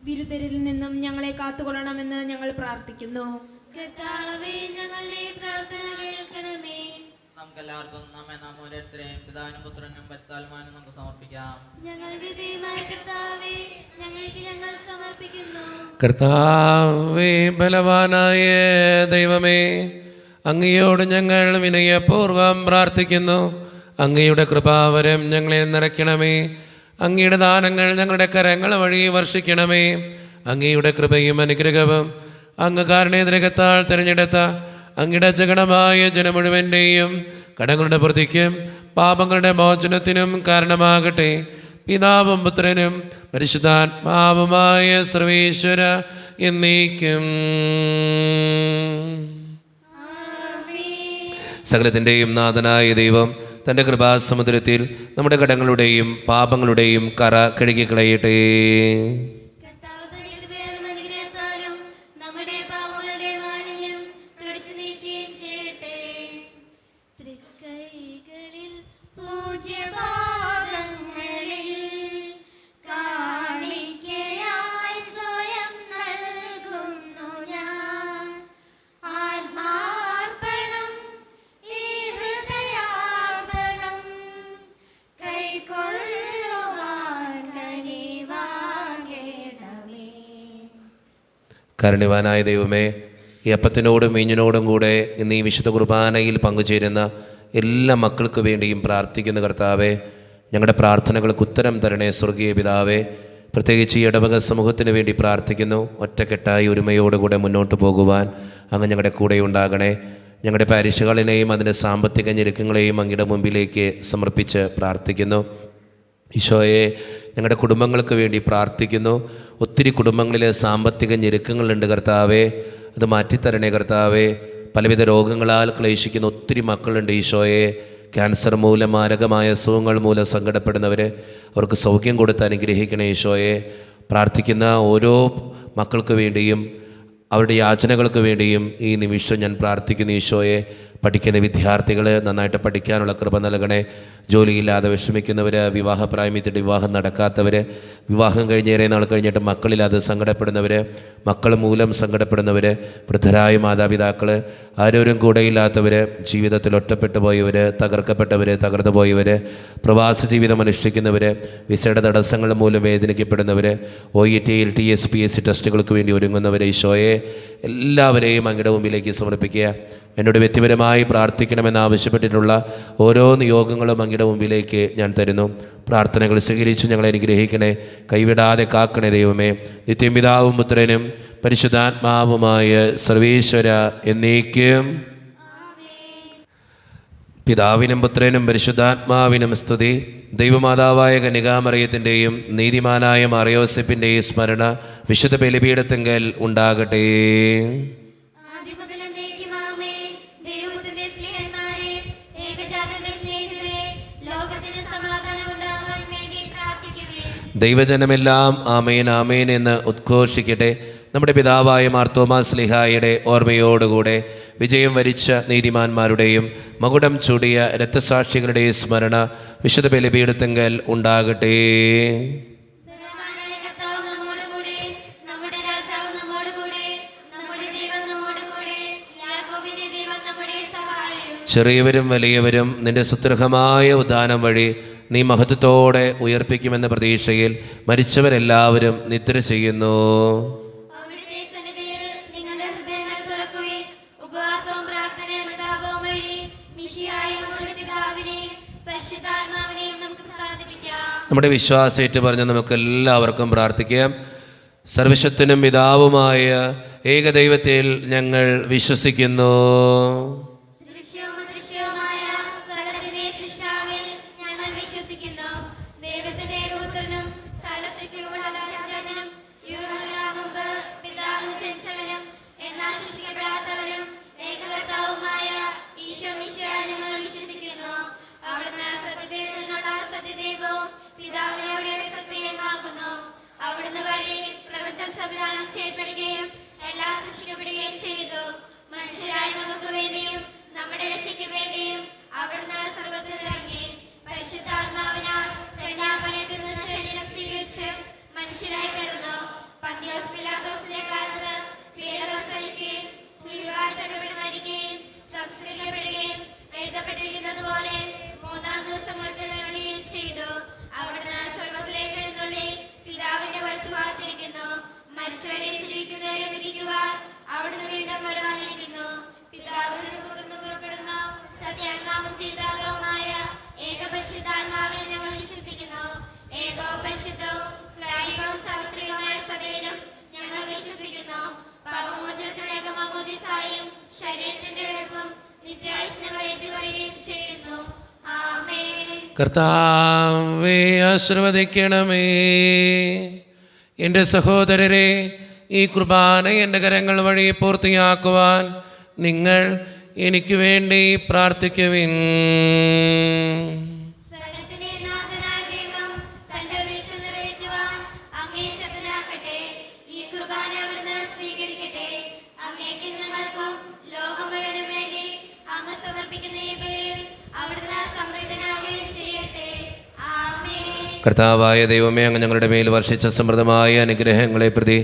S6: വിരുദ്ധരിൽ നിന്നും ഞങ്ങളെ കാത്തുകൊള്ളണമെന്ന് ഞങ്ങൾ പ്രാർത്ഥിക്കുന്നു.
S4: കർത്താവേ ഞങ്ങളുടെ പ്രാർത്ഥന കേൾക്കണമേ.
S3: നമുക്കെല്ലാവർക്കും നാം ഓരോരുത്തരെയും പിതാവിനും പുത്രനും പരിശുദ്ധാത്മാവിനും നമുക്ക് സമർപ്പിക്കാം.
S4: ഞങ്ങളുടെ ദൈവമായ കർത്താവേ, ഞങ്ങൾക്ക് ഞങ്ങൾ സമർപ്പിക്കുന്നു.
S1: കർത്താവേ, ബലവാനായ ദൈവമേ, അങ്ങയോട് ഞങ്ങൾ വിനയപൂർവ്വം പ്രാർത്ഥിക്കുന്നു. അങ്ങയുടെ കൃപാവരം ഞങ്ങളെ നിറയ്ക്കണമേ. അങ്ങയുടെ ദാനങ്ങൾ ഞങ്ങളുടെ കരങ്ങൾ വഴി വർഷിക്കണമേ. അങ്ങയുടെ കൃപയും അനുഗ്രഹവും അങ്ങ് കാരുണ്യത്തിരകത്താൽ തിരഞ്ഞെടുത്ത അങ്ങയുടെ ജഗണമായ ജനം മുഴുവൻ്റെയും കടങ്ങളുടെ പ്രതിക്കും പാപങ്ങളുടെ മോചനത്തിനും കാരണമാകട്ടെ. പിതാവും പുത്രനും പരിശുദ്ധാത്മാവുമായ സർവേശ്വര എന്നേക്കും. സകലത്തിൻ്റെയും നാഥനായ ദൈവം തൻ്റെ കൃപാസമുദ്രത്തിൽ നമ്മുടെ കടങ്ങളുടെയും പാപങ്ങളുടെയും കറ കഴുകിക്കളയട്ടെ.
S4: കർത്താവ് തന്റെ കൃപയാലും അനുഗ്രഹത്താലും നമ്മുടെ പാപങ്ങളുടെ മാലിന്യം തുടച്ചു നീക്കുകയും ചെയ്യട്ടെ. തൃക്കൈകളിൽ പൂജ്യപാദങ്ങളിൽ കാണിക്കയായി സ്വയം നൽകുന്നു ഞാൻ. ആത്മാർപ്പണം ഈ ഹൃദയാർപ്പണം കൈക്കൊള്ളുവാൻ കനിവാകണമേ.
S1: കാരുണ്യവാനായ ദൈവമേ, ഈ അപ്പത്തിനോടും മീഞ്ഞിനോടും കൂടെ ഇന്ന് ഈ വിശുദ്ധ കുർബാനയിൽ പങ്കുചേരുന്ന എല്ലാ മക്കൾക്ക് വേണ്ടിയും പ്രാർത്ഥിക്കുന്ന കർത്താവേ, ഞങ്ങളുടെ പ്രാർത്ഥനകൾക്ക് ഉത്തരം തരണേ സ്വർഗീയ പിതാവേ. പ്രത്യേകിച്ച് ഈ ഇടവക സമൂഹത്തിന് വേണ്ടി പ്രാർത്ഥിക്കുന്നു. ഒറ്റക്കെട്ടായി ഒരുമയോടുകൂടെ മുന്നോട്ട് പോകുവാൻ അങ്ങ് ഞങ്ങളുടെ കൂടെ ഉണ്ടാകണേ. ഞങ്ങളുടെ പാരിഷുകളിനെയും അതിൻ്റെ സാമ്പത്തിക ഞെരുക്കങ്ങളെയും അങ്ങയുടെ മുമ്പിലേക്ക് സമർപ്പിച്ച് പ്രാർത്ഥിക്കുന്നു. ഈശോയെ, ഞങ്ങളുടെ കുടുംബങ്ങൾക്ക് വേണ്ടി പ്രാർത്ഥിക്കുന്നു. ഒത്തിരി കുടുംബങ്ങളിൽ സാമ്പത്തിക ഞെരുക്കങ്ങളുണ്ട് കർത്താവേ, അത് മാറ്റിത്തരണേ കർത്താവേ. പലവിധ രോഗങ്ങളാൽ ക്ലേശിക്കുന്ന ഒത്തിരി മക്കളുണ്ട് ഈശോയെ. ക്യാൻസർ മൂലം, മാരകമായ അസുഖങ്ങൾ മൂലം സങ്കടപ്പെടുന്നവർ, അവർക്ക് സൗഖ്യം കൊടുത്ത് അനുഗ്രഹിക്കണേ ഈശോയെ. പ്രാർത്ഥിക്കുന്ന ഓരോ മക്കൾക്ക് വേണ്ടിയും അവരുടെ യാചനകൾക്ക് വേണ്ടിയും ഈ നിമിഷം ഞാൻ പ്രാർത്ഥിക്കുന്നു ഈശോയെ. പഠിക്കുന്ന വിദ്യാർത്ഥികൾ നന്നായിട്ട് പഠിക്കാനുള്ള കൃപ നൽകണേ. ജോലിയില്ലാതെ വിഷമിക്കുന്നവർ, വിവാഹപ്രായമെത്തിയിട്ട് വിവാഹം നടക്കാത്തവർ, വിവാഹം കഴിഞ്ഞേറെ നാൾ കഴിഞ്ഞിട്ട് മക്കളില്ലാതെ സങ്കടപ്പെടുന്നവർ, മക്കൾ മൂലം സങ്കടപ്പെടുന്നവർ, വൃദ്ധരായ മാതാപിതാക്കൾ, ആരോരും കൂടെയില്ലാത്തവർ, ജീവിതത്തിൽ ഒറ്റപ്പെട്ടു പോയവർ, തകർക്കപ്പെട്ടവർ, തകർന്നു പോയവർ, പ്രവാസ ജീവിതം അനുഷ്ഠിക്കുന്നവർ, വിസയുടെ തടസ്സങ്ങൾ മൂലം വേദനിക്കപ്പെടുന്നവർ, OET LTS PSC ടെസ്റ്റുകൾക്ക് വേണ്ടി ഒരുങ്ങുന്നവർ, ഈശോയെ എല്ലാവരെയും അങ്ങയുടെ മുമ്പിലേക്ക് സമർപ്പിക്കുക. എന്നോട് വ്യക്തിപരമായി പ്രാർത്ഥിക്കണമെന്നാവശ്യപ്പെട്ടിട്ടുള്ള ഓരോ നിയോഗങ്ങളും അങ്ങയുടെ മുമ്പിലേക്ക് ഞാൻ തരുന്നു. പ്രാർത്ഥനകൾ സ്വീകരിച്ച് ഞങ്ങളെ അനുഗ്രഹിക്കണേ, കൈവിടാതെ കാക്കണേ ദൈവമേ. നിത്യം പിതാവും പുത്രനും പരിശുദ്ധാത്മാവുമായ സർവേശ്വര എന്നേക്കും. പിതാവിനും പുത്രനും പരിശുദ്ധാത്മാവിനും സ്തുതി. ദൈവമാതാവായ കന്യകാമറിയത്തിൻ്റെയും നീതിമാനായ മറിയോസെപ്പിൻ്റെയും സ്മരണ വിശുദ്ധ ബലിപീഠത്തിങ്കൽ ഉണ്ടാകട്ടെ. ദൈവജനമെല്ലാം ആമേൻ ആമേൻ എന്ന് ഉദ്ഘോഷിക്കട്ടെ. നമ്മുടെ പിതാവായ മാർത്തോമാ ശ്ലീഹായുടെ ഓർമ്മയോടുകൂടെ വിജയം വരിച്ച നീതിമാന്മാരുടെയും മകുടം ചൂടിയ രക്തസാക്ഷികളുടെയും സ്മരണ വിശുദ്ധ ബലിപീഠത്തിങ്കൽ ഉണ്ടാകട്ടെ. ചെറിയവരും വലിയവരും നിന്റെ സുദൃഢമായ ഉദാനം വഴി നീ മഹത്വത്തോടെ ഉയർപ്പിക്കുമെന്ന പ്രതീക്ഷയിൽ മരിച്ചവരെല്ലാവരും നിദ്ര ചെയ്യുന്നു. നമ്മുടെ വിശ്വാസം ഏറ്റുപറഞ്ഞ് നമുക്ക് എല്ലാവർക്കും പ്രാർത്ഥിക്കാം. സർവശക്തനും പിതാവുമായ ഏകദൈവത്തിൽ ഞങ്ങൾ വിശ്വസിക്കുന്നു.
S4: അവിടുന്ന് വഴി പ്രപഞ്ചം സംവിധാനം ചെയ്യപ്പെടുകയും എല്ലാം സൃഷ്ടിക്കപ്പെടുകയും ചെയ്തു. മനുഷ്യരായ നമുക്ക് വേണ്ടിയും നമ്മുടെ രക്ഷയ്ക്ക് വേണ്ടിയും അവിടുന്ന് സർവ്വത്തിൽ ഇറങ്ങി. പരിശുദ്ധാത്മാവിനാൽ കന്യാമറിയത്തിൽ നിന്ന് ശരീരം സ്വീകരിച്ച് മനുഷ്യരായി പിറന്നു. പന്തിയോസ് പിലാത്തോസിന്റെ കാലത്ത് പീഡകൾ സഹിക്കുകയും സ്ലീവാൽ തടവിൽ മരിക്കുകയും സംസ്കരിക്കപ്പെടുകയും എഴുതപ്പെട്ടിരിക്കുന്നത് പോലെ മൂന്നാം ദിവസം ഉയർത്തെഴുന്നേൽക്കുകയും ചെയ്തു. അവിടുന്ന് സ്വർഗ്ഗത്തിലേക്ക് എഴുന്നള്ളി പിതാവിന്റെ വലത്തുഭാഗത്തിരിക്കുന്നു. മരിച്ചവരെ ജീവിക്കുന്നവരെ വിധിക്കുവാൻ അവിടുന്ന് വീണ്ടും വരുവാനിരിക്കുന്നു. പിതാവിന്റെ മുഖത്ത് പുറപ്പെടുന്ന സത്യാത്മാവും ചെയ്താകവുമായ ഏകപരിശുദ്ധാത്മാവിനെ ഞങ്ങൾ വിശ്വസിക്കുന്നു. ഏകവും പരിശുദ്ധവും ശ്ലൈകവും സാർവത്രികമായ സഭയിലും ഞങ്ങൾ വിശ്വസിക്കുന്നു. പാപമോചനത്തിലേക്ക് മാമോദീസായും ശരീരത്തിന്റെ ഉയർപ്പും നിത്യായുസ്സ് ഞങ്ങൾ ഏറ്റുപറയുകയും ചെയ്യുന്നു.
S1: കർത്താവേ ആശീർവദിക്കണമേ. എൻ്റെ സഹോദരരെ, ഈ കുർബാന എൻ്റെ കരങ്ങൾ വഴി പൂർത്തിയാക്കുവാൻ നിങ്ങൾ എനിക്ക് വേണ്ടി പ്രാർത്ഥിക്കുവിൻ.
S4: സകലത്തിന്റെ നാഥനായ ദൈവം തന്റെ അപേക്ഷ നിറവേറ്റുവാൻ അങ്ങേ ശക്തനാക്കട്ടെ. ഈ കുർബാന അവിടുന്ന് സ്വീകരിക്കട്ടെ. അങ്ങേക്ക് ഞങ്ങൾക്കും ലോകം മുഴുവനും വേണ്ടി അങ്ങ് സമർപ്പിക്കുന്ന ഈ ബലിയിൽ അവിടുന്ന് സംപ്രീതനാകുകയും ചെയ്യട്ടെ. ആമേൻ.
S1: കർത്താവായ ദൈവമേ, അങ്ങ് ഞങ്ങളുടെ മേൽ വർഷിച്ച സമൃദ്ധമായ അനുഗ്രഹങ്ങളെ പ്രതി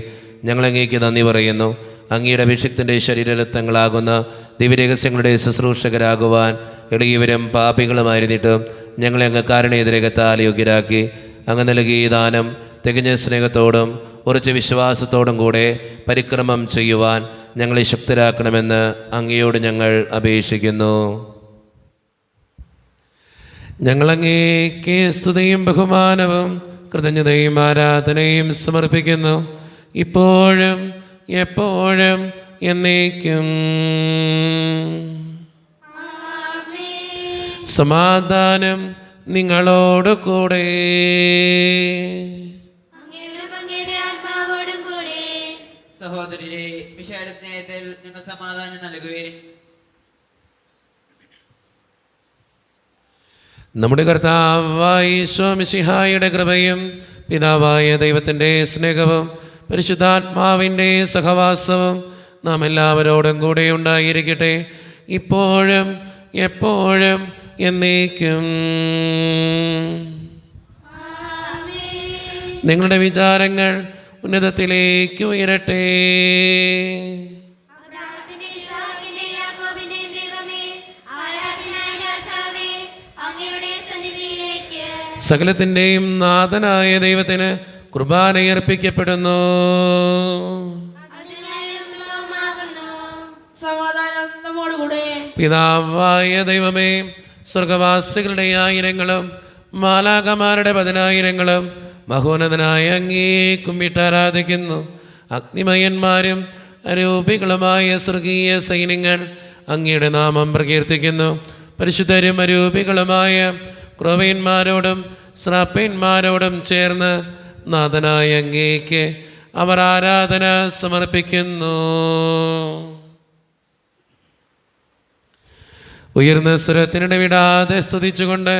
S1: ഞങ്ങൾ അങ്ങേക്ക് നന്ദി പറയുന്നു. അങ്ങയുടെ അഭിഷിക്തൻ്റെ ശരീരരത്നങ്ങളാകുന്ന ദിവ്യരഹസ്യങ്ങളുടെ ശുശ്രൂഷകരാകുവാൻ എളിയവരും പാപികളുമായിരുന്നിട്ടും ഞങ്ങളെ അങ്ങ് കാരുണ്യരേഖത്താൽ യോഗ്യരാക്കി. അങ്ങ് നൽകിയ ദാനം തികഞ്ഞ സ്നേഹത്തോടും ഉറച്ച വിശ്വാസത്തോടും കൂടെ പരിക്രമം ചെയ്യുവാൻ ഞങ്ങളെ ശക്തരാക്കണമെന്ന് അങ്ങയോട് ഞങ്ങൾ അപേക്ഷിക്കുന്നു. ഞങ്ങളങ്ങേക്ക് സ്തുതിയും ബഹുമാനവും കൃതജ്ഞതയും ആരാധനയും സമർപ്പിക്കുന്നു, ഇപ്പോഴും എപ്പോഴും എന്നേക്കും. സമാധാനം നിങ്ങളോട് കൂടെ.
S4: അങ്ങയുടെ ആത്മാവോടും കൂടെ.
S3: സഹോദരരെ, മിശിഹായുടെ സ്നേഹത്തിൽ നിങ്ങൾ സമാധാനം നൽകുകയും
S1: നമ്മുടെ കർത്താവായ ഈശോ മിശിഹായുടെ കൃപയും പിതാവായ ദൈവത്തിൻ്റെ സ്നേഹവും പരിശുദ്ധാത്മാവിൻ്റെ സഹവാസവും നാം എല്ലാവരോടും കൂടെ ഉണ്ടായിരിക്കട്ടെ, ഇപ്പോഴും എപ്പോഴും എന്നേക്കും. നിങ്ങളുടെ വിചാരങ്ങൾ ഉന്നതത്തിലേക്ക് ഉയരട്ടെ.
S4: അബ്രാഹത്തിന്റെ, ഇസ്ഹാക്കിന്റെ, യാക്കോബിന്റെ ദൈവമേ, ആരാധനായ രാജാവേ, അങ്ങയുടെ സന്നിധിയിലേക്ക്
S1: സകലത്തിൻ്റെയും നാഥനായ ദൈവത്തിന് കുർബാനയർപ്പിക്കപ്പെടുന്നു.
S2: സമാധാനം നമ്മോടുകൂടെ.
S1: പിതാവായ ദൈവമേ, സ്വർഗവാസികളുടെ ആയിരങ്ങളും മാലാകമാരുടെ 10,000ങ്ങളും മഹോന്നതനായ അങ്ങേ കുമ്പിട്ടാരാധിക്കുന്നു. അഗ്നിമയന്മാരും അരൂപികളുമായ സ്വർഗീയ സൈന്യങ്ങൾ അങ്ങയുടെ നാമം പ്രകീർത്തിക്കുന്നു. പരിശുദ്ധരും അരൂപികളുമായ ക്രോവന്മാരോടും ശ്രാപ്പന്മാരോടും ചേർന്ന് നാഥനായ അങ്ങേക്ക് അവർ ആരാധന സമർപ്പിക്കുന്നു. ഉയർന്ന സ്വരത്തിനിടവിടാതെ സ്തുതിച്ചുകൊണ്ട്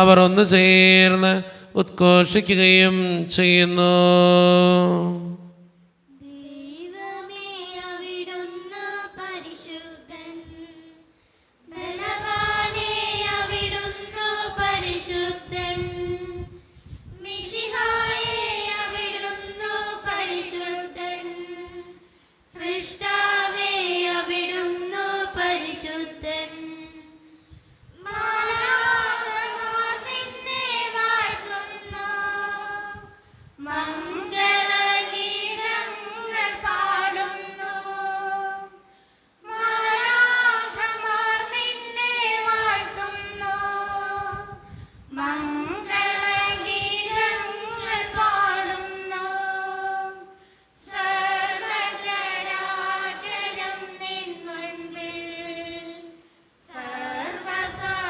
S1: അവർ ഒന്ന് ചേർന്ന് ഉദ്ഘോഷിക്കുകയും ചെയ്യുന്നു.
S4: ദൈവമേ, അവിടുന്ന് പരിശുദ്ധൻ. ബലവാനേ, അവിടുന്ന് പരിശുദ്ധൻ. മിശിഹായേ, അവിടുന്ന് പരിശുദ്ധൻ. സൃഷ്ടാവേ, അവിടുന്ന് പരിശുദ്ധൻ. മാലാഖമാർ നിന്നെ വാഴ്ത്തുന്നു. മംഗളഗീതങ്ങൾ പാടുന്നു. മാലാഖമാർ നിന്നെ വാഴ്ത്തുന്നു. മംഗളഗീതങ്ങൾ പാടുന്നു. സർവചരാചരം നിൻ മുൻപിൽ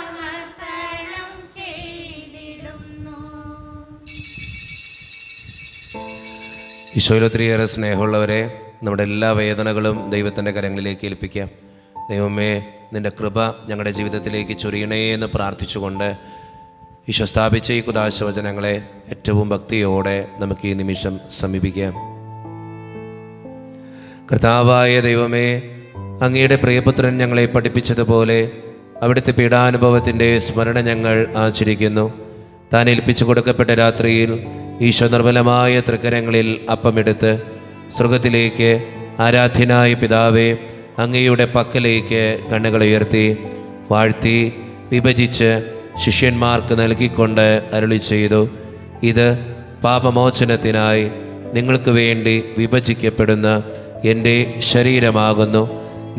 S4: സർവസമർപ്പണം ചെയ്തിടുന്നു.
S1: ഈശോയിൽ ഒത്തിരിയേറെ സ്നേഹമുള്ളവരെ, നമ്മുടെ എല്ലാ വേദനകളും ദൈവത്തിൻ്റെ കരങ്ങളിലേക്ക് ഏൽപ്പിക്കാം. ദൈവമേ, നിൻ്റെ കൃപ ഞങ്ങളുടെ ജീവിതത്തിലേക്ക് ചൊരിയണേ എന്ന് പ്രാർത്ഥിച്ചുകൊണ്ട് ഈശോ സ്ഥാപിച്ച ഈ കുദാശവചനങ്ങളെ ഏറ്റവും ഭക്തിയോടെ നമുക്ക് ഈ നിമിഷം സമീപിക്കാം. കർത്താവായ ദൈവമേ, അങ്ങയുടെ പ്രിയപുത്രൻ ഞങ്ങളെ പഠിപ്പിച്ചതുപോലെ അവിടുത്തെ പീഡാനുഭവത്തിൻ്റെ സ്മരണ ഞങ്ങൾ ആചരിക്കുന്നു. താൻ ഏൽപ്പിച്ചു കൊടുക്കപ്പെട്ട രാത്രിയിൽ ഈശോ നിർമ്മലമായ തൃക്കരങ്ങളിൽ അപ്പമെടുത്ത് സ്വർഗത്തിലേക്ക് ആരാധ്യനായ പിതാവേ അങ്ങയുടെ പക്കലേക്ക് കണ്ണുകളുയർത്തി വാഴ്ത്തി വിഭജിച്ച് ശിഷ്യന്മാർക്ക് നൽകിക്കൊണ്ട് അരുളി ചെയ്തു, ഇത് പാപമോചനത്തിനായി നിങ്ങൾക്ക് വേണ്ടി വിഭജിക്കപ്പെടുന്ന എൻ്റെ ശരീരമാകുന്നു.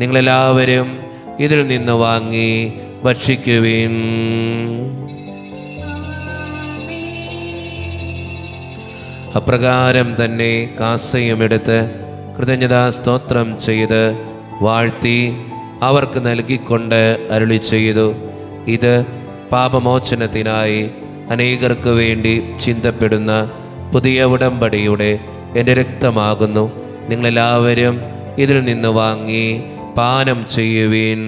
S1: നിങ്ങളെല്ലാവരും ഇതിൽ നിന്ന് വാങ്ങി ഭക്ഷിക്കുവിൻ. അപ്രകാരം തന്നെ കാസയുമെടുത്ത് കൃതജ്ഞതാ സ്തോത്രം ചെയ്ത് വാഴ്ത്തി അവർക്ക് നൽകിക്കൊണ്ട് അരുളി ചെയ്തു, ഇത് പാപമോചനത്തിനായി അനേകർക്ക് വേണ്ടി ചിന്തപ്പെടുന്ന പുതിയ ഉടമ്പടിയുടെ എൻ്റെ രക്തമാകുന്നു. നിങ്ങളെല്ലാവരും ഇതിൽ നിന്ന് വാങ്ങി പാനം ചെയ്യുവിൻ.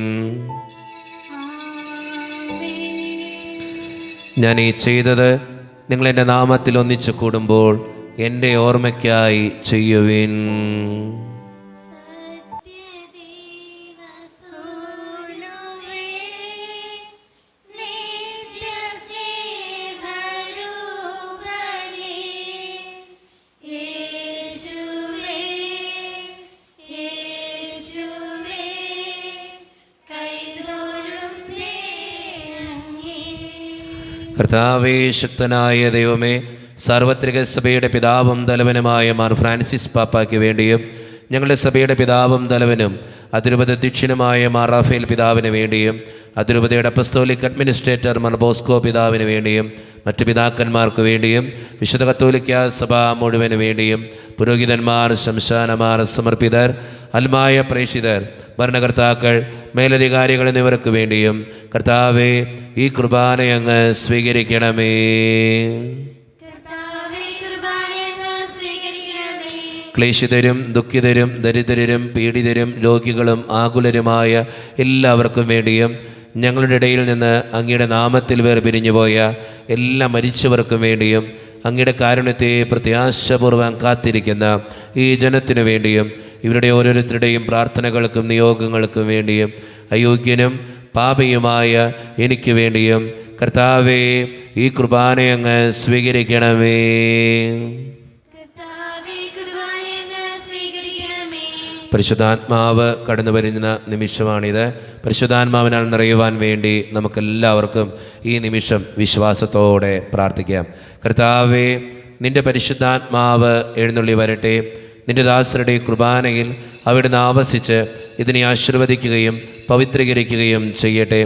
S1: ഞാൻ ഈ ചെയ്തത് നിങ്ങൾ എൻ്റെ നാമത്തിൽ ഒന്നിച്ചു കൂടുമ്പോൾ എൻ്റെ ഓർമ്മയ്ക്കായി ചെയ്യുവിൻ. കർത്താവേ, ശക്തനായ ദൈവമേ, സാർവത്രിക സഭയുടെ പിതാവും തലവനുമായ മാർ ഫ്രാൻസിസ് പാപ്പായ്ക്ക് വേണ്ടിയും ഞങ്ങളുടെ സഭയുടെ പിതാവും തലവനും അതിരൂപത അധ്യക്ഷനുമായ മാർ റാഫേൽ പിതാവിന് വേണ്ടിയും അതിരൂപതയുടെ അപ്പസ്തോലിക് അഡ്മിനിസ്ട്രേറ്റർ മാർ ബോസ്കോ പിതാവിന് വേണ്ടിയും മറ്റു പിതാക്കന്മാർക്ക് വേണ്ടിയും വിശുദ്ധ കത്തോലിക്ക സഭ മുഴുവന് വേണ്ടിയും പുരോഹിതന്മാർ, ശംശാനമാർ, സമർപ്പിതർ, അൽമായ പ്രേഷിതർ, ഭരണകർത്താക്കൾ, മേലധികാരികൾ എന്നിവർക്ക് വേണ്ടിയും കർത്താവേ, ഈ കുർബാന അങ്ങ് സ്വീകരിക്കണമേ. ക്ലേശിതരും ദുഃഖിതരും ദരിദ്രരും പീഡിതരും രോഗികളും ആകുലരുമായ എല്ലാവർക്കും വേണ്ടിയും ഞങ്ങളുടെ ഇടയിൽ നിന്ന് അങ്ങയുടെ നാമത്തിൽ വേർപിരിഞ്ഞുപോയ എല്ലാ മരിച്ചവർക്കും വേണ്ടിയും അങ്ങയുടെ കാരുണ്യത്തെ പ്രത്യാശപൂർവ്വം കാത്തിരിക്കുന്ന ഈ ജനത്തിനു വേണ്ടിയും ഇവരുടെ ഓരോരുത്തരുടെയും പ്രാർത്ഥനകൾക്കും നിയോഗങ്ങൾക്കും വേണ്ടിയും അയോഗ്യനും പാപിയുമായ എനിക്ക് വേണ്ടിയും കർത്താവേ, ഈ കുർബാന അങ്ങ് സ്വീകരിക്കണമേ. പരിശുദ്ധാത്മാവ് കടന്നു വരുന്ന നിമിഷമാണിത്. പരിശുദ്ധാത്മാവിനാൽ നിറയുവാൻ വേണ്ടി നമുക്കെല്ലാവർക്കും ഈ നിമിഷം വിശ്വാസത്തോടെ പ്രാർത്ഥിക്കാം. കർത്താവേ, നിൻ്റെ പരിശുദ്ധാത്മാവ് എഴുന്നള്ളി വരട്ടെ. നിൻ്റെ ദാസരുടെ കുർബാനയിൽ അവിടുന്ന് ആവസിച്ച് ഇതിനെ ആശീർവദിക്കുകയും പവിത്രീകരിക്കുകയും ചെയ്യട്ടെ.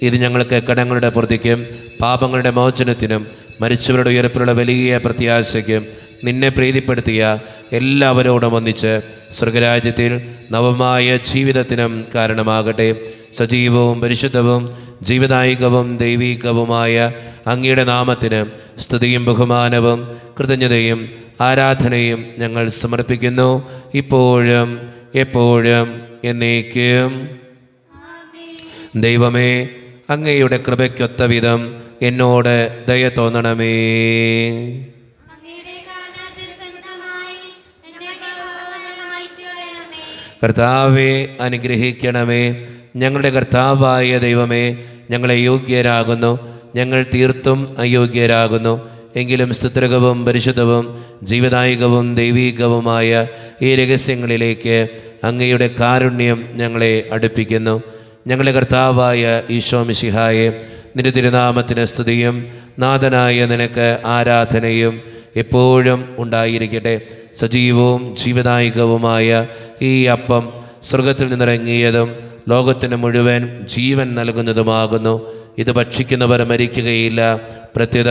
S1: ഇത് ഞങ്ങൾക്ക് കടങ്ങളുടെ പൂർത്തിക്കും പാപങ്ങളുടെ മോചനത്തിനും മരിച്ചവരുടെ ഉയർപ്പിലുള്ള വലിയ പ്രത്യാശയ്ക്കും നിന്നെ പ്രീതിപ്പെടുത്തിയ എല്ലാവരോടും ഒന്നിച്ച് സ്വർഗരാജ്യത്തിൽ നവമായ ജീവിതത്തിനും കാരണമാകട്ടെ. സജീവവും പരിശുദ്ധവും ജീവദായികവും ദൈവീകവുമായ അങ്ങയുടെ നാമത്തിന് സ്തുതിയും ബഹുമാനവും കൃതജ്ഞതയും ആരാധനയും ഞങ്ങൾ സമർപ്പിക്കുന്നു, ഇപ്പോഴും എപ്പോഴും എന്നേക്കും. ദൈവമേ, അങ്ങയുടെ കൃപയ്ക്കൊത്ത വിധം എന്നോട് ദയ തോന്നണമേ. കർത്താവെ, അനുഗ്രഹിക്കണമേ. ഞങ്ങളുടെ കർത്താവായ ദൈവമേ, ഞങ്ങളെ യോഗ്യരാകുന്നു, ഞങ്ങൾ തീർത്തും അയോഗ്യരാകുന്നു. എങ്കിലും സ്തുത്യർഹവും പരിശുദ്ധവും ജീവദായികവും ദൈവീകവുമായ ഈ രഹസ്യങ്ങളിലേക്ക് അങ്ങയുടെ കാരുണ്യം ഞങ്ങളെ അടുപ്പിക്കുന്നു. ഞങ്ങളുടെ കർത്താവായ ഈശോ മിശിഹായെ, നിന്റെ തിരുനാമത്തിന് സ്തുതിയും നാഥനായ നിനക്ക് ആരാധനയും എപ്പോഴും ഉണ്ടായിരിക്കട്ടെ. സജീവവും ജീവദായികവുമായ ഈ അപ്പം സ്വർഗത്തിൽ നിന്നിറങ്ങിയതും ലോകത്തിന് മുഴുവൻ ജീവൻ നൽകുന്നതുമാകുന്നു. ഇത് ഭക്ഷിക്കുന്നവർ മരിക്കുകയില്ല, പ്രത്യുത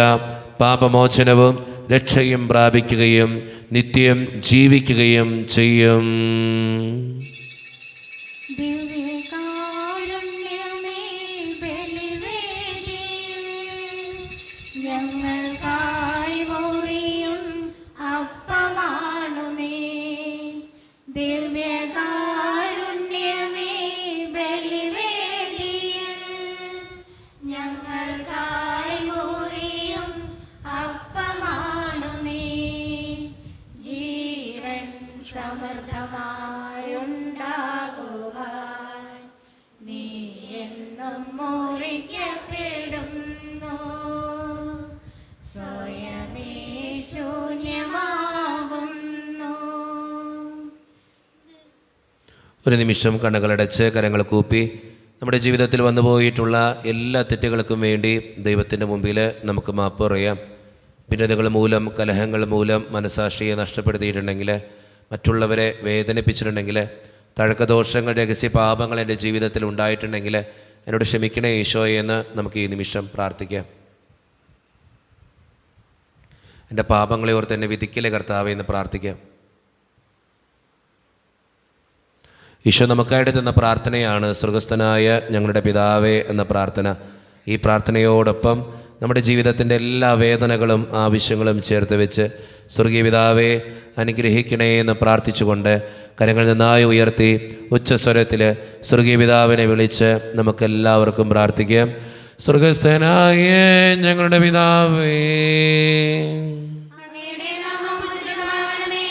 S1: പാപമോചനവും രക്ഷയും പ്രാപിക്കുകയും നിത്യം ജീവിക്കുകയും ചെയ്യും.
S4: ഞങ്ങൾക്കായി മുറിയും അപ്പമാണു നീ, ദിവ്യകാരുണ്യമേ ബലിവേദിയിൽ. ഞങ്ങൾക്കായി മുറിയും അപ്പമാണു നീ, ജീവൻ സമൃദ്ധമായുണ്ടാകുവാൻ നീ എന്നും മുറിക്കപ്പെടുന്നു. സ്വയമേ ശൂന്യമാകുന്നു.
S1: ഒരു നിമിഷം കണ്ണുകളടച്ച് കരങ്ങൾ കൂപ്പി നമ്മുടെ ജീവിതത്തിൽ വന്നുപോയിട്ടുള്ള എല്ലാ തെറ്റുകൾക്കും വേണ്ടി ദൈവത്തിൻ്റെ മുമ്പിൽ നമുക്ക് മാപ്പ് പറയാം. ഭിന്നതകൾ മൂലം, കലഹങ്ങൾ മൂലം മനസാക്ഷിയെ നഷ്ടപ്പെടുത്തിയിട്ടുണ്ടെങ്കിൽ, മറ്റുള്ളവരെ വേദനിപ്പിച്ചിട്ടുണ്ടെങ്കിൽ, തഴക്കദോഷങ്ങൾ, രഹസ്യ പാപങ്ങൾ എൻ്റെ ജീവിതത്തിൽ ഉണ്ടായിട്ടുണ്ടെങ്കിൽ എന്നോട് ക്ഷമിക്കണേ ഈശോയെ എന്ന് നമുക്ക് ഈ നിമിഷം പ്രാർത്ഥിക്കാം. എൻ്റെ പാപങ്ങളെ ഓർത്ത് എന്നെ വിധിക്കലേ കർത്താവേ എന്ന് പ്രാർത്ഥിക്കാം. ഈശോ നമുക്കായിട്ട് തന്ന പ്രാർത്ഥനയാണ് സ്വർഗസ്ഥനായ ഞങ്ങളുടെ പിതാവേ എന്ന പ്രാർത്ഥന. ഈ പ്രാർത്ഥനയോടൊപ്പം നമ്മുടെ ജീവിതത്തിൻ്റെ എല്ലാ വേദനകളും ആവശ്യങ്ങളും ചേർത്ത് വെച്ച് സ്വർഗീയ പിതാവേ അനുഗ്രഹിക്കണേ എന്ന് പ്രാർത്ഥിച്ചുകൊണ്ട് കരങ്ങൾ നന്നായി ഉയർത്തി ഉച്ചസ്വരത്തിൽ സ്വർഗീയ പിതാവിനെ വിളിച്ച് നമുക്കെല്ലാവർക്കും പ്രാർത്ഥിക്കാം. സ്വർഗസ്ഥനായ ഞങ്ങളുടെ പിതാവേ,
S4: അങ്ങയുടെ നാമം പൂജിതമാകണമേ.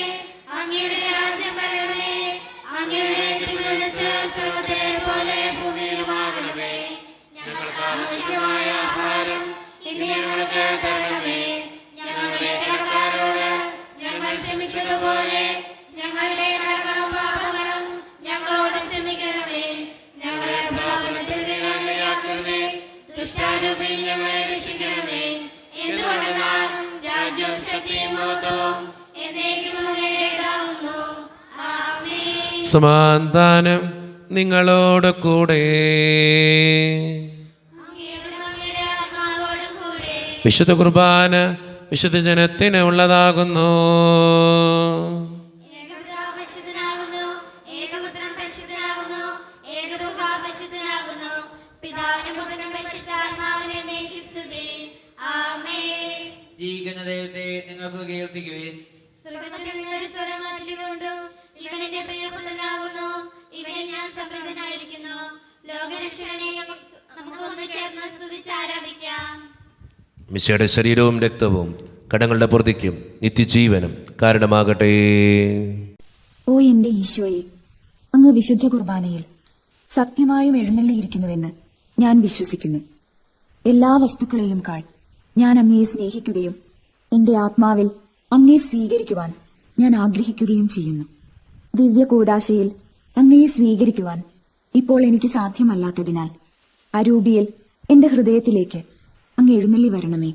S4: അങ്ങയുടെ രാജ്യം വരണമേ. അങ്ങയുടെ തിരുമനസ്സ് സ്വർഗ്ഗത്തിലെ പോലെ ഭൂമിയിലുമാകണമേ. ഞങ്ങൾക്ക് ആവശ്യമായ ആഹാരം ഇന്ന് ഞങ്ങൾക്ക് തരണമേ. ഞങ്ങളുടെ കടക്കാരോട് ഞങ്ങൾ ക്ഷമിച്ചതുപോലെ ഞങ്ങളുടെ കടങ്ങളും പാപങ്ങളും ഞങ്ങളോട് ക്ഷമിക്കണമേ. ഞങ്ങളെ പ്രലോഭനത്തിൽ ഇടയാക്കരുതേ. ദുഷ്ടാരൂപി ഞങ്ങളെ രക്ഷിക്കണമേ. എന്തുകൊണ്ടെന്നാൽ രാജ്യവും ശക്തിയും മഹത്വവും എന്നേക്കും അങ്ങയുടേതാകുന്നു. ആമേൻ.
S1: സമാധാനം നിങ്ങളോട് കൂടെ.
S4: അങ്ങയുടെ ആത്മാവോടും കൂടെ.
S1: വിശുദ്ധ കുർബാന വിശുദ്ധ ജനത്തിന് ഉള്ളതാകുന്നു.
S4: ഏകപിതാവ് പരിശുദ്ധനാകുന്നു. ഏകപുത്രൻ പരിശുദ്ധനാകുന്നു. ഏകരൂഹ പരിശുദ്ധനാകുന്നു. പിതാവിനും പുത്രനും പരിശുദ്ധാത്മാവിനും എന്നേക്കും സ്തുതി. ആമേൻ.
S3: ജീവിക്കുന്ന ദൈവത്തെ നിങ്ങൾക്ക് കീർത്തിക്കുവിൻ.
S4: സ്വർഗ്ഗത്തിൽ നിന്നൊരു സ്വരം അരുളിക്കൊണ്ടു, ഇവൻ എന്റെ പ്രിയപുത്രനാകുന്നു, ഇവനിൽ ഞാൻ സംപ്രീതനായിരിക്കുന്നു. ലോകരക്ഷകനെ നമുക്ക് ഒന്ന് ചേർന്ന് സ്തുതിച്ച് ആരാധിക്കാം.
S1: മിശിയുടെ ശരീരവും രക്തവും കടങ്ങളുടെ പൊറുതിക്കും നിത്യജീവനും കാരണമാകട്ടെ.
S7: ഓ എന്റെ ഈശോയെ, അങ്ങ് വിശുദ്ധ കുർബാനയിൽ സത്യമായും എഴുന്നള്ളിയിരിക്കുന്നുവെന്ന് ഞാൻ വിശ്വസിക്കുന്നു. എല്ലാ വസ്തുക്കളെയും കാൾ ഞാൻ അങ്ങയെ സ്നേഹിക്കുകയും എന്റെ ആത്മാവിൽ അങ്ങയെ സ്വീകരിക്കുവാൻ ഞാൻ ആഗ്രഹിക്കുകയും ചെയ്യുന്നു. ദിവ്യ കൂദാശയിൽ അങ്ങയെ സ്വീകരിക്കുവാൻ ഇപ്പോൾ എനിക്ക് സാധ്യമല്ലാത്തതിനാൽ അരൂപിയിൽ എന്റെ ഹൃദയത്തിലേക്ക് അങ്ങ് എഴുന്നള്ളി വരണമേ.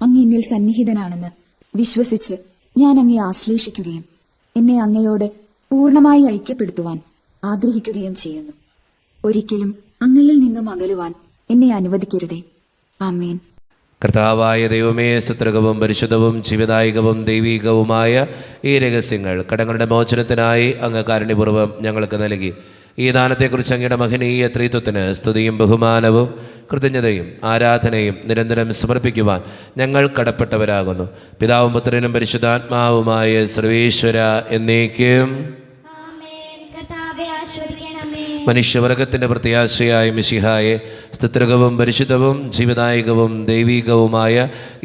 S7: അങ്ങ് എന്നിൽ സന്നിഹിതനാണെന്ന് വിശ്വസിച്ച് ഞാൻ അങ്ങയെ ആശ്ലേഷിക്കുകയും എന്നെ അങ്ങയോട് പൂർണ്ണമായി ഐക്യപ്പെടുത്തുവാൻ ആഗ്രഹിക്കുകയും ചെയ്യുന്നു. ഒരിക്കലും അങ്ങയിൽ നിന്നും അകലുവാൻ എന്നെ അനുവദിക്കരുതേ. ആമേൻ.
S1: കർത്താവായ ദൈവമേ, സത്രകവും പരിശുദ്ധവും ജീവദായകവും ദൈവീകവുമായ ഈ രഹസ്യങ്ങൾ കടങ്ങളുടെ മോചനത്തിനായി അങ്ങ് കാരുണ്യപൂർവ്വം ഞങ്ങൾക്ക് നൽകി. ഈ ദാനത്തെക്കുറിച്ച് അങ്ങയുടെ മഹനീയ ത്രിത്വത്തിന് സ്തുതിയും ബഹുമാനവും കൃതജ്ഞതയും ആരാധനയും നിരന്തരം സമർപ്പിക്കുവാൻ ഞങ്ങൾ കടപ്പെട്ടവരാകുന്നു. പിതാവും പുത്രനും പരിശുദ്ധാത്മാവുമായ സർവേശ്വര എന്നേക്കും.
S4: ആമേൻ. കർത്താവേ ആശീർവദിക്കണമേ.
S1: മനുഷ്യവർഗത്തിൻ്റെ പ്രത്യാശയായ മിശിഹായെ സ്തുത്രകവും പരിശുദ്ധവും ജീവദായകവും ദൈവീകവുമായ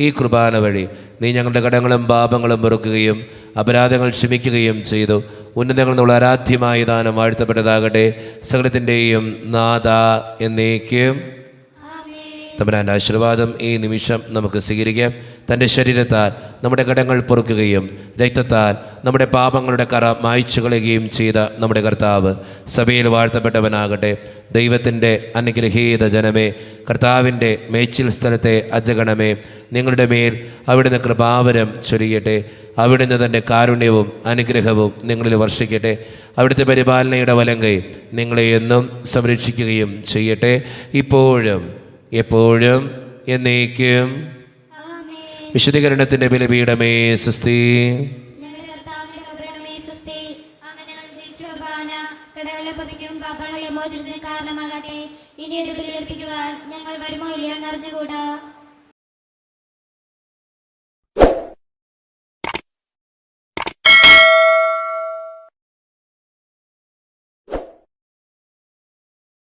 S1: ഈ കുർബാന വഴി നീ ഞങ്ങളുടെ കടങ്ങളും പാപങ്ങളും പൊറുക്കുകയും അപരാധങ്ങൾ ക്ഷമിക്കുകയും ചെയ്തു. ഉന്നതങ്ങളിൽ നിന്നുള്ള ആരാധ്യമായ ദാനം വാഴ്ത്തപ്പെട്ടതാകട്ടെ. സകലത്തിൻ്റെയും നാഥ എന്നേക്കും. തമ്പുരാൻ്റെ ആശീർവാദം ഈ നിമിഷം നമുക്ക് സ്വീകരിക്കാം. തൻ്റെ ശരീരത്താൽ നമ്മുടെ കടങ്ങൾ പൊറുക്കുകയും രക്തത്താൽ നമ്മുടെ പാപങ്ങളുടെ കറ മായ്ച്ചു കളയുകയും ചെയ്ത നമ്മുടെ കർത്താവ് സഭയിൽ വാഴ്ത്തപ്പെട്ടവനാകട്ടെ. ദൈവത്തിൻ്റെ അനുഗ്രഹീത ജനമേ, കർത്താവിൻ്റെ മേച്ചിൽ സ്ഥലത്തെ അജഗണമേ, നിങ്ങളുടെ മേൽ അവിടുന്ന് കൃപാവരം ചൊരിയട്ടെ. അവിടുന്ന് തൻ്റെ കാരുണ്യവും അനുഗ്രഹവും നിങ്ങളിൽ വർഷിക്കട്ടെ. അവിടുത്തെ പരിപാലനയുടെ വലങ്കൈ നിങ്ങളെ എന്നും സംരക്ഷിക്കുകയും ചെയ്യട്ടെ, ഇപ്പോഴും എപ്പോഴും എന്നേക്കും. വിശുദ്ധീകരണത്തിൻ്റെ ബലിപീഠമേ സ്വസ്തി.
S4: ഞങ്ങളുടെ കർത്താവിന്റെ കബറിടമേ സ്വസ്തി. അങ്ങ് ഞങ്ങൾ ജയിച്ച കുർബാന കടങ്ങളെ പൊതിക്കും പാപങ്ങളുടെ മോചനത്തിന് കാരണമാകട്ടെ. ഇനിയൊരു ബലി അർപ്പിക്കുവാൻ ഞങ്ങൾ വരുമോ ഇല്ലയോ എന്നറിഞ്ഞുകൂടാ.